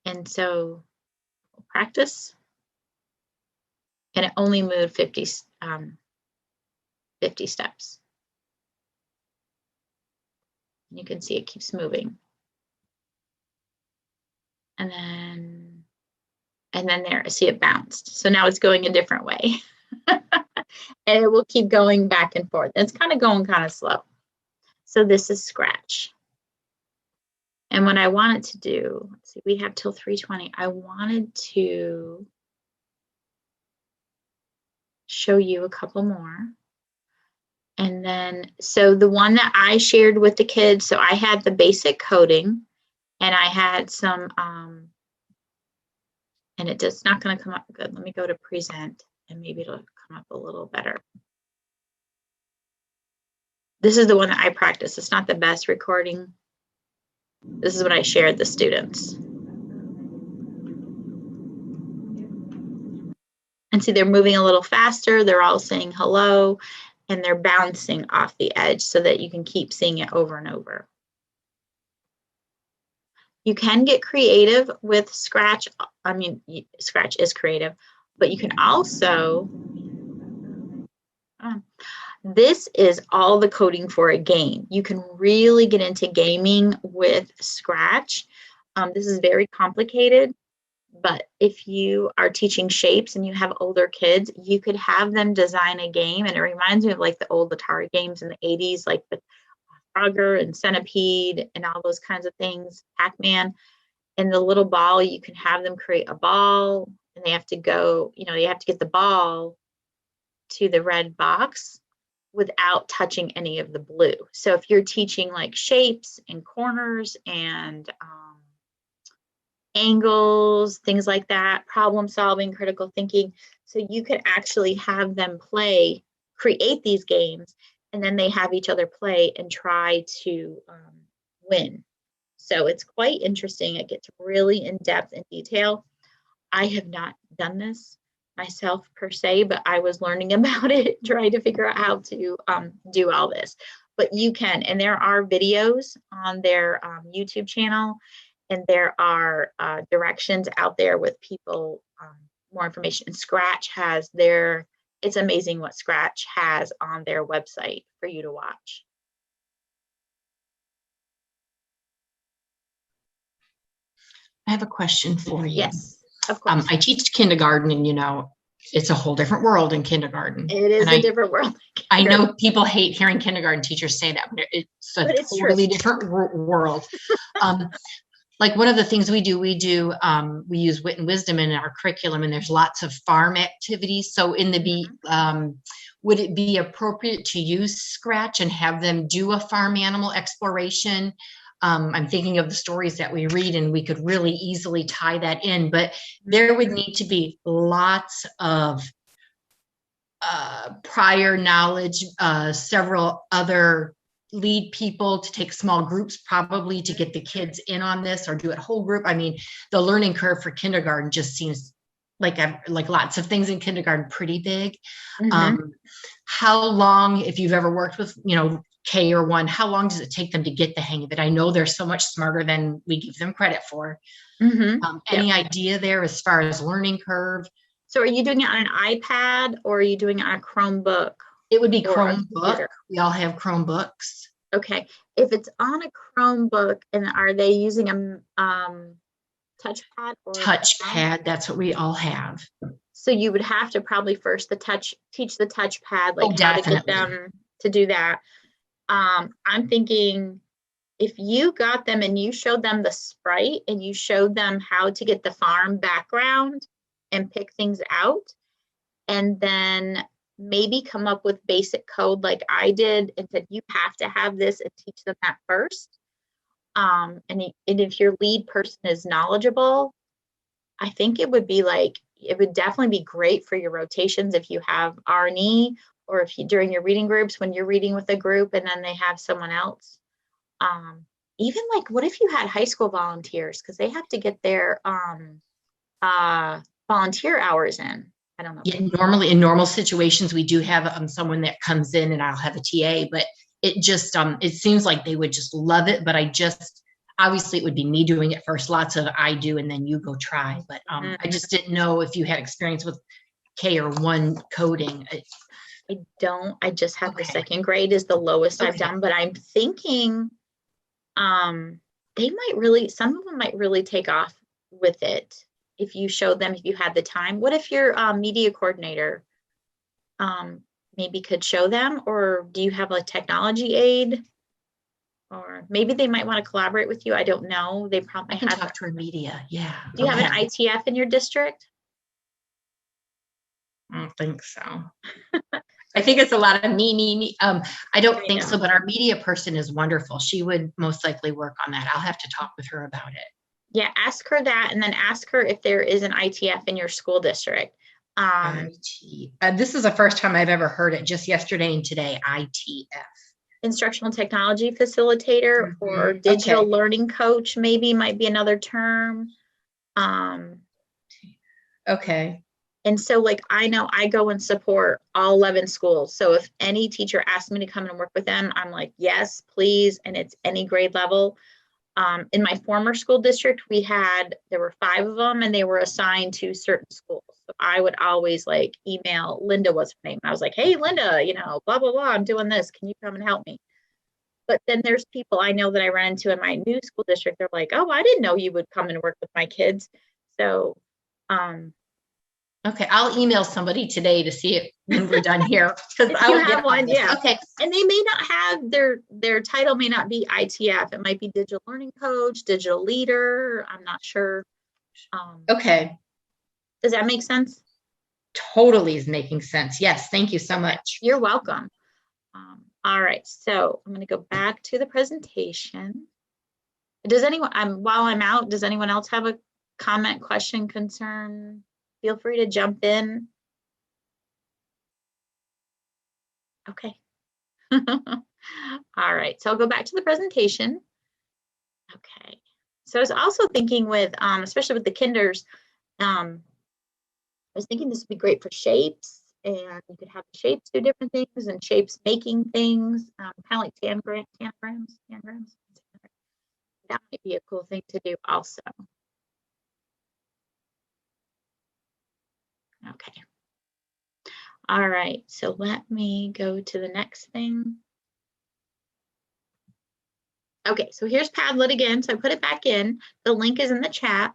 And so we'll practice. And it only moved 50 steps. And you can see it keeps moving. And then there, see it bounced. So now it's going a different way. And it will keep going back and forth. It's kind of going kind of slow. So this is Scratch. And what I wanted to do, let's see, we have till 3:20. I wanted to show you a couple more. And then, so the one that I shared with the kids, so I had the basic coding and I had some, and it does not going to come up good. Let me go to present and maybe it'll come up a little better. This is the one that I practiced. It's not the best recording. This is what I shared the students. And see, they're moving a little faster. They're all saying hello and they're bouncing off the edge so that you can keep seeing it over and over. You can get creative with Scratch. I mean, Scratch is creative, but you can also, this is all the coding for a game. You can really get into gaming with Scratch. This is very complicated, but if you are teaching shapes and you have older kids, you could have them design a game. And it reminds me of like the old Atari games in the 80s, like the Frogger and Centipede and all those kinds of things, Pac-Man. And the little ball, you can have them create a ball, and they have to go, you have to get the ball to the red box without touching any of the blue. So if you're teaching like shapes and corners and angles, things like that, problem solving, critical thinking, so you could actually have them create these games, and then they have each other play and try to win. So it's quite interesting. It gets really in depth and detail. I have not done this myself per se, but I was learning about it, trying to figure out how to do all this. But you can, and there are videos on their YouTube channel, and there are directions out there with people, more information. And Scratch has it's amazing what Scratch has on their website for you to watch. I have a question for you. Yes, of course. I teach kindergarten, and it's a whole different world in kindergarten. It is a different world. I know people hate hearing kindergarten teachers say that, but it's a totally different world. Like one of the things we use wit and wisdom in our curriculum, and there's lots of farm activities. So would it be appropriate to use Scratch and have them do a farm animal exploration? I'm thinking of the stories that we read, and we could really easily tie that in, but there would need to be lots of prior knowledge, several other lead people to take small groups, probably to get the kids in on this, or do it whole group. I mean, the learning curve for kindergarten just seems like lots of things in kindergarten, pretty big. How long, if you've ever worked with, K or 1, how long does it take them to get the hang of it? I know they're so much smarter than we give them credit for. Any idea there as far as learning curve? So are you doing it on an iPad, or are you doing it on a Chromebook? It would be Chromebook. We all have Chromebooks. Okay. If it's on a Chromebook, and are they using a touchpad? Touchpad, that's what we all have. So you would have to probably first teach the touchpad, like how to get them to do that. I'm thinking if you got them and you showed them the sprite and you showed them how to get the farm background and pick things out, and then maybe come up with basic code like I did, and said you have to have this, and teach them that first. And if your lead person is knowledgeable, I think it would definitely be great for your rotations if you have R&E, or if you, during your reading groups, when you're reading with a group and then they have someone else. Even like, what if you had high school volunteers, because they have to get their volunteer hours in. I don't know. Yeah, normally in normal situations, we do have someone that comes in, and I'll have a TA, but it just, it seems like they would just love it. But obviously it would be me doing it first. Lots of I do, and then you go try. But I just didn't know if you had experience with K or 1 coding. I don't. I just have the second grade is the lowest I've done, but I'm thinking some of them might really take off with it if you showed them, if you had the time. What if your media coordinator maybe could show them, or do you have a technology aid? Or maybe they might want to collaborate with you. I don't know. They probably can talk to a media. Yeah. Do you have an ITF in your district? I don't think so. I think it's a lot of me. I don't think so, but our media person is wonderful. She would most likely work on that. I'll have to talk with her about it. Yeah, ask her that, and then ask her if there is an ITF in your school district. This is the first time I've ever heard it, just yesterday and today, ITF. Instructional technology facilitator, or digital learning coach, maybe might be another term. Okay. And so like, I know I go and support all 11 schools. So if any teacher asks me to come and work with them, I'm like, yes, please. And it's any grade level. In my former school district, there were 5 of them, and they were assigned to certain schools. So I would always like email Linda, was her name. I was like, hey, Linda, blah, blah, blah, I'm doing this. Can you come and help me? But then there's people I know that I run into in my new school district. They're like, oh, I didn't know you would come and work with my kids. So, okay, I'll email somebody today to see it when we're done here. Because I will have one, yeah. Okay. And they may not have their title may not be ITF. It might be digital learning coach, digital leader. I'm not sure. Okay. Does that make sense? Totally is making sense. Yes. Thank you so much. You're welcome. All right. So I'm going to go back to the presentation. Does anyone, while I'm out, does anyone else have a comment, question, concern? Feel free to jump in. Okay. All right. So I'll go back to the presentation. Okay. So I was also thinking with, especially with the kinders, I was thinking this would be great for shapes, and you could have shapes do different things and shapes making things, kind of like tangrams. That might be a cool thing to do also. Okay. All right, so let me go to the next thing. Okay, so here's Padlet again. So I put it back in. The link is in the chat.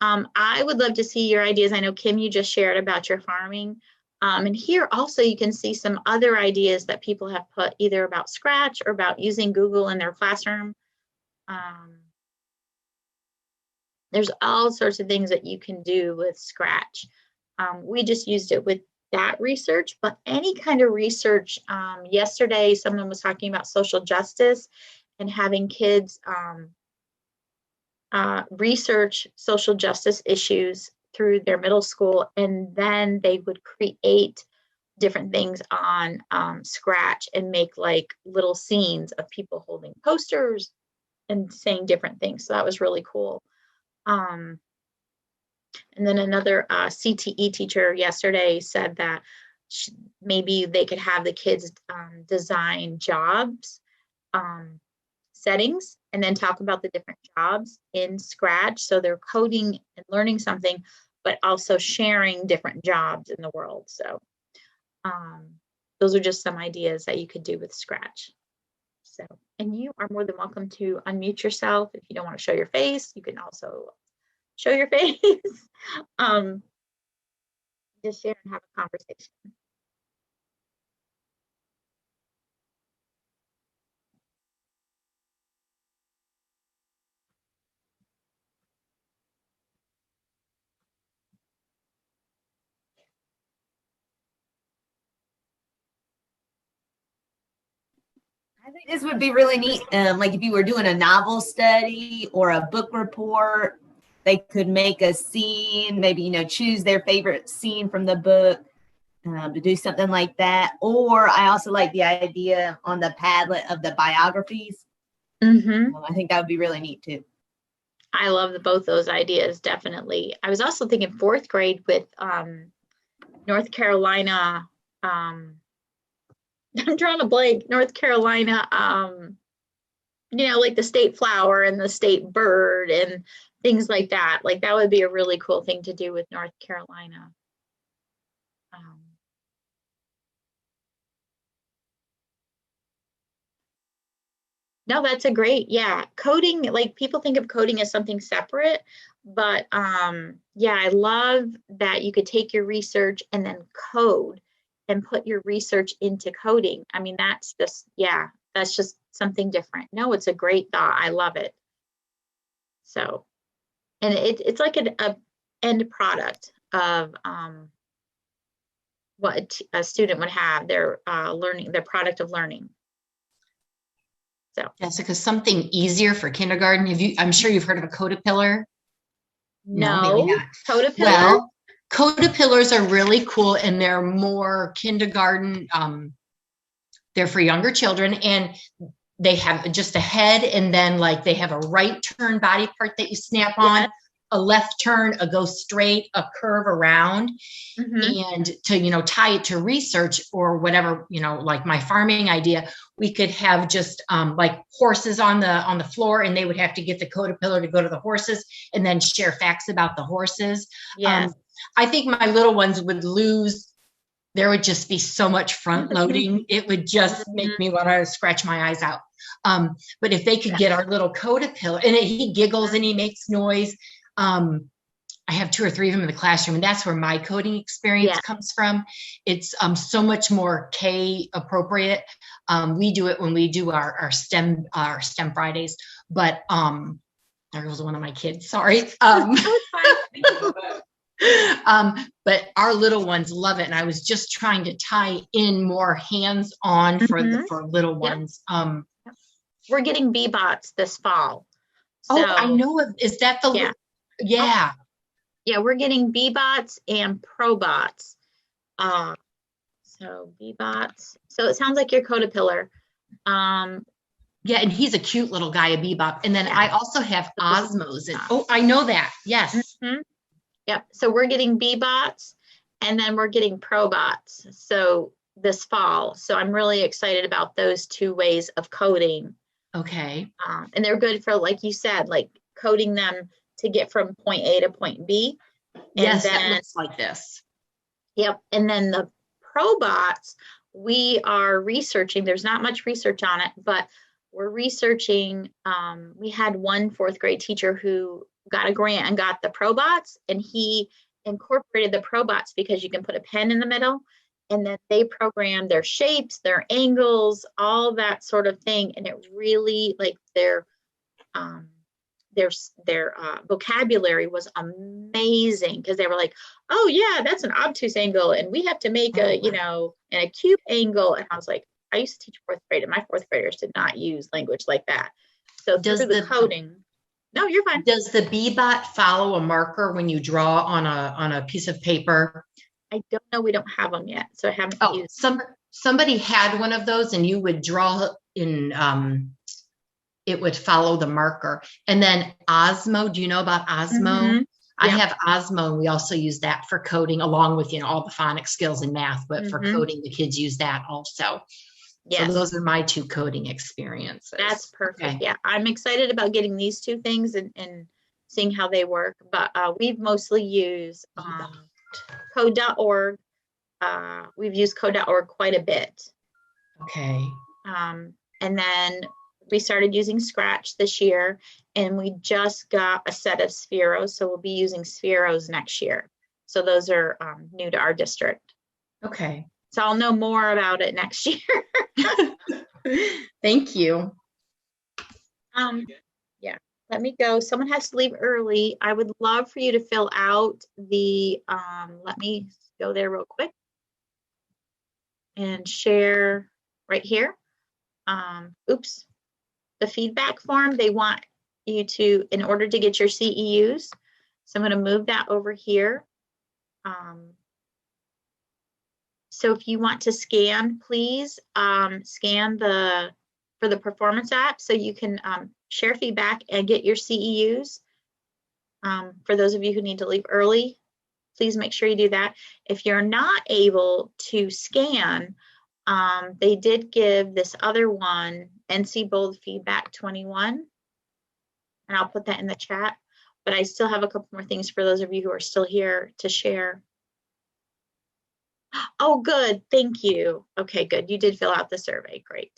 I would love to see your ideas. I know, Kim, you just shared about your farming. And here also you can see some other ideas that people have put either about Scratch or about using Google in their classroom. There's all sorts of things that you can do with Scratch. We just used it with that research, but any kind of research. Yesterday, someone was talking about social justice and having kids research social justice issues through their middle school, and then they would create different things on Scratch and make like little scenes of people holding posters and saying different things. So that was really cool. And then another CTE teacher yesterday said that maybe they could have the kids design jobs settings and then talk about the different jobs in Scratch. So they're coding and learning something, but also sharing different jobs in the world. So those are just some ideas that you could do with Scratch. So, and you are more than welcome to unmute yourself. If you don't want to show your face, you can also show your face. Just share and have a conversation. I think this would be really neat. Like if you were doing a novel study or a book report, they could make a scene, maybe, choose their favorite scene from the book to do something like that. Or I also like the idea on the Padlet of the biographies. I think that would be really neat too. I love both those ideas, definitely. I was also thinking 4th grade with North Carolina. I'm drawing a blank. North Carolina, like the state flower and the state bird and things like that. Like that would be a really cool thing to do with North Carolina. No, that's a great, yeah. Coding, like people think of coding as something separate, but yeah, I love that you could take your research and then code and put your research into coding. I mean, that's just, yeah, that's just something different. No, it's a great thought. I love it. So, and it's like an end product of what a student would have, their learning, their product of learning. So, Jessica, something easier for kindergarten. I'm sure you've heard of a Codapillar. No, maybe not. Codapillar. Well, Codapillars are really cool, and they're more kindergarten. They're for younger children, and they have just a head, and then like they have a right turn body part that you snap on. a left turn, a go straight, a curve around, and to, you know, tie it to research or whatever, you know, like my farming idea, we could have just like horses on the floor, and they would have to get the caterpillar to go to the horses and then share facts about the horses. Yes. I think my little ones would lose. There would just be so much front loading. It would just make me want to scratch my eyes out. But if they could get our little caterpillar, and he giggles and he makes noise. I have 2 or 3 of them in the classroom, and that's where my coding experience comes from. It's so much more K appropriate. We do it when we do our STEM Fridays, but there goes one of my kids. Sorry. But our little ones love it, and I was just trying to tie in more hands-on for little ones. We're getting B-bots this fall. So, I know. Is that the? Yeah. Yeah, we're getting B-bots and Pro-bots. So B-bots. So it sounds like your caterpillar. Yeah, and he's a cute little guy, a bebop. And then I also have Osmos. And, I know that. Yes. Yep. So we're getting B-bots, and then we're getting Pro-bots. So this fall. So I'm really excited about those 2 ways of coding. Okay. And they're good for, like you said, like coding them to get from point A to point B. Yes, that looks like this. Yep. And then the Pro-bots, we are researching. There's not much research on it, but we're researching. We had one 4th grade teacher who got a grant and got the Pro-bots, and he incorporated the Pro-bots because you can put a pen in the middle, and then they program their shapes, their angles, all that sort of thing. And it really, like, their vocabulary was amazing, because they were like, oh yeah, that's an obtuse angle, and we have to make a, you know, an acute angle. And I was like, I used to teach 4th grade, and my 4th graders did not use language like that. So through the coding. No, you're fine. Does the B-bot follow a marker when you draw on a piece of paper? I don't know. We don't have them yet, so I haven't used. Somebody had one of those, and you would draw in. It would follow the marker. And then Osmo. Do you know about Osmo? I have Osmo, and we also use that for coding, along with, you know, all the phonics skills in math. But for coding, the kids use that also. Yes. So those are my 2 coding experiences. That's perfect. Okay. Yeah, I'm excited about getting these 2 things and seeing how they work. But we've mostly used code.org. We've used code.org quite a bit. Okay. And then we started using Scratch this year, and we just got a set of Spheros. So we'll be using Spheros next year. So those are new to our district. Okay. So I'll know more about it next year. Thank you. Yeah, let me go. Someone has to leave early. I would love for you to fill out the, let me go there real quick and share right here. Oops, the feedback form. They want you to, in order to get your CEUs. So I'm going to move that over here. So if you want to scan, please scan for the performance app, so you can share feedback and get your CEUs. For those of you who need to leave early, please make sure you do that. If you're not able to scan, they did give this other one, NCBOLD feedback 21, and I'll put that in the chat. But I still have a couple more things for those of you who are still here to share. Oh, good. Thank you. Okay, good. You did fill out the survey. Great.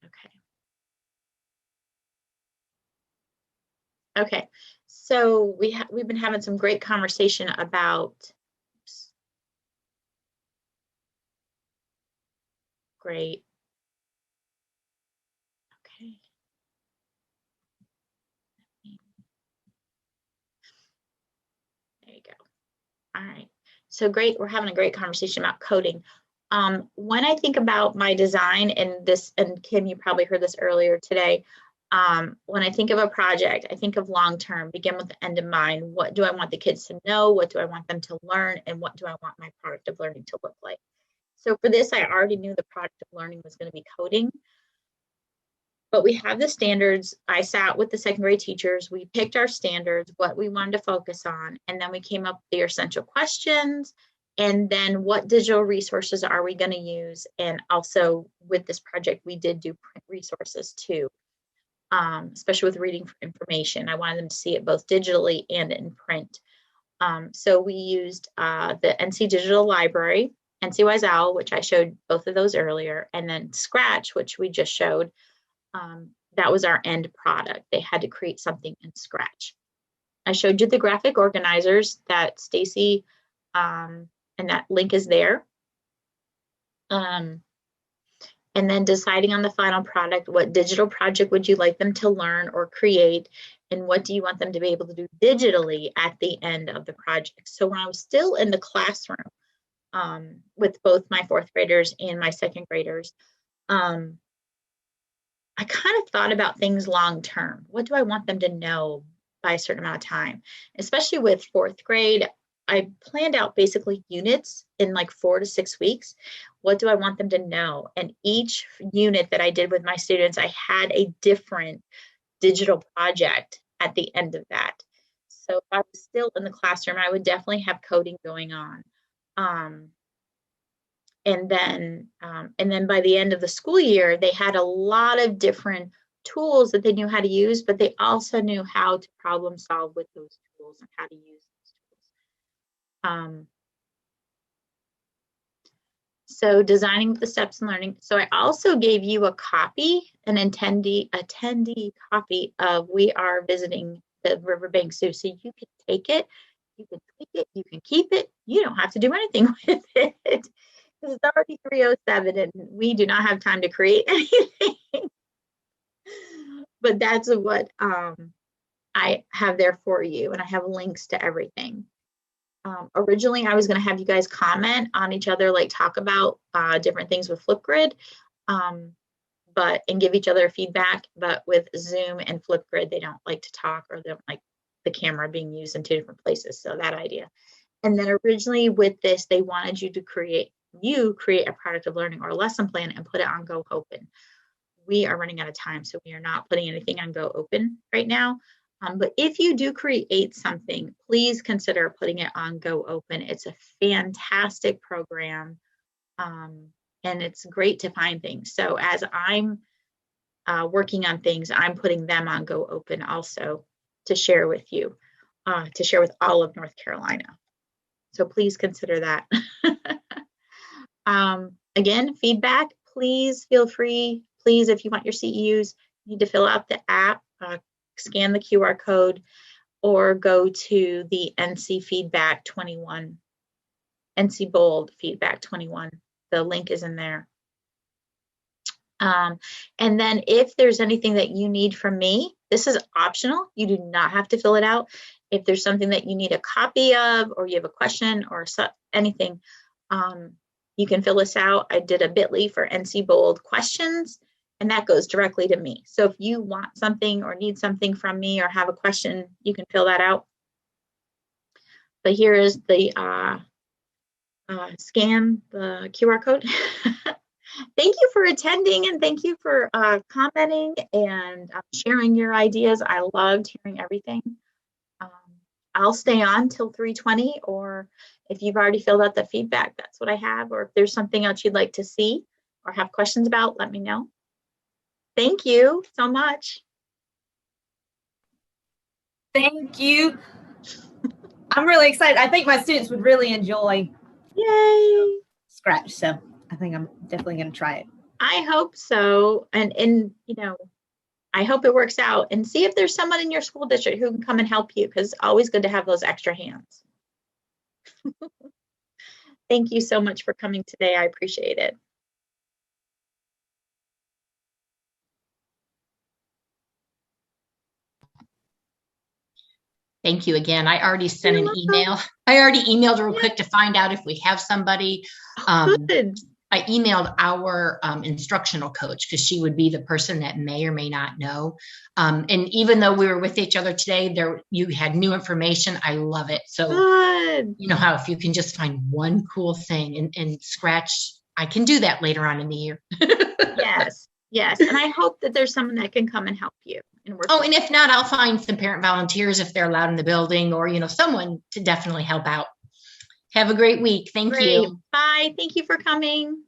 Okay. Okay. So we've been having some great conversation about. Oops. Great. Okay. There you go. All right. So great, we're having a great conversation about coding. When I think about my design, and Kim, you probably heard this earlier today, when I think of a project, I think of long-term, begin with the end in mind. What do I want the kids to know? What do I want them to learn? And what do I want my product of learning to look like? So for this, I already knew the product of learning was going to be coding. But we have the standards. I sat with the second grade teachers. We picked our standards, what we wanted to focus on, and then we came up with the essential questions. And then what digital resources are we going to use? And also with this project, we did do print resources too, especially with reading information. I wanted them to see it both digitally and in print. So we used the NC Digital Library, NCWise OWL, which I showed both of those earlier, and then Scratch, which we just showed. That was our end product. They had to create something in Scratch. I showed you the graphic organizers that Stacy, and that link is there. And then deciding on the final product, what digital project would you like them to learn or create, and what do you want them to be able to do digitally at the end of the project? So when I was still in the classroom with both my fourth graders and my second graders, I kind of thought about things long term. What do I want them to know by a certain amount of time? Especially with fourth grade, I planned out basically units in like 4 to 6 weeks. What do I want them to know? And each unit that I did with my students, I had a different digital project at the end of that. So if I was still in the classroom, I would definitely have coding going on. And then by the end of the school year, they had a lot of different tools that they knew how to use, but they also knew how to problem solve with those tools and how to use those tools. So designing the steps in learning. So I also gave you a copy, an attendee copy of We Are Visiting the Riverbank Zoo. So you can take it, you can tweak it, you can keep it. You don't have to do anything with it. It's already 3:07 and we do not have time to create anything. But that's what I have there for you, and I have links to everything. Originally, I was going to have you guys comment on each other, like talk about different things with Flipgrid, and give each other feedback. But with Zoom and Flipgrid, they don't like to talk, or they don't like the camera being used in 2 different places. So that idea. And then originally with this, they wanted you to create a product of learning or a lesson plan and put it on Go Open. We are running out of time, so we are not putting anything on Go Open right now. But if you do create something, please consider putting it on Go Open. It's a fantastic program, and it's great to find things. So as I'm working on things, I'm putting them on Go Open also to share with you, to share with all of North Carolina. So please consider that. Again, feedback, please feel free. Please, if you want your CEUs, you need to fill out the app, scan the QR code, or go to the NC Feedback 21, NCBOLD Feedback 21. The link is in there. And then if there's anything that you need from me, this is optional. You do not have to fill it out. If there's something that you need a copy of, or you have a question or anything, you can fill this out. I did a bit.ly for NCBOLD questions, and that goes directly to me. So if you want something or need something from me or have a question, you can fill that out. But here is the scan the QR code. Thank you for attending, and thank you for commenting and sharing your ideas. I loved hearing everything. I'll stay on till 3:20, or if you've already filled out the feedback, that's what I have. Or if there's something else you'd like to see or have questions about, let me know. Thank you so much. Thank you. I'm really excited. I think my students would really enjoy Scratch. So I think I'm definitely going to try it. I hope so. And you know, I hope it works out, and see if there's someone in your school district who can come and help you, because it's always good to have those extra hands. Thank you so much for coming today. I appreciate it. Thank you again. I already sent an email. I already emailed real quick to find out if we have somebody. Good. I emailed our instructional coach, because she would be the person that may or may not know. And even though we were with each other today, you had new information. I love it. So Good. you know how if you can just find one cool thing and Scratch, I can do that later on in the year. Yes. Yes, and I hope that there's someone that can come and help you. And work Oh, with and if not, I'll find some parent volunteers if they're allowed in the building, or, someone to definitely help out. Have a great week. Thank Great. you. Bye. Thank you for coming.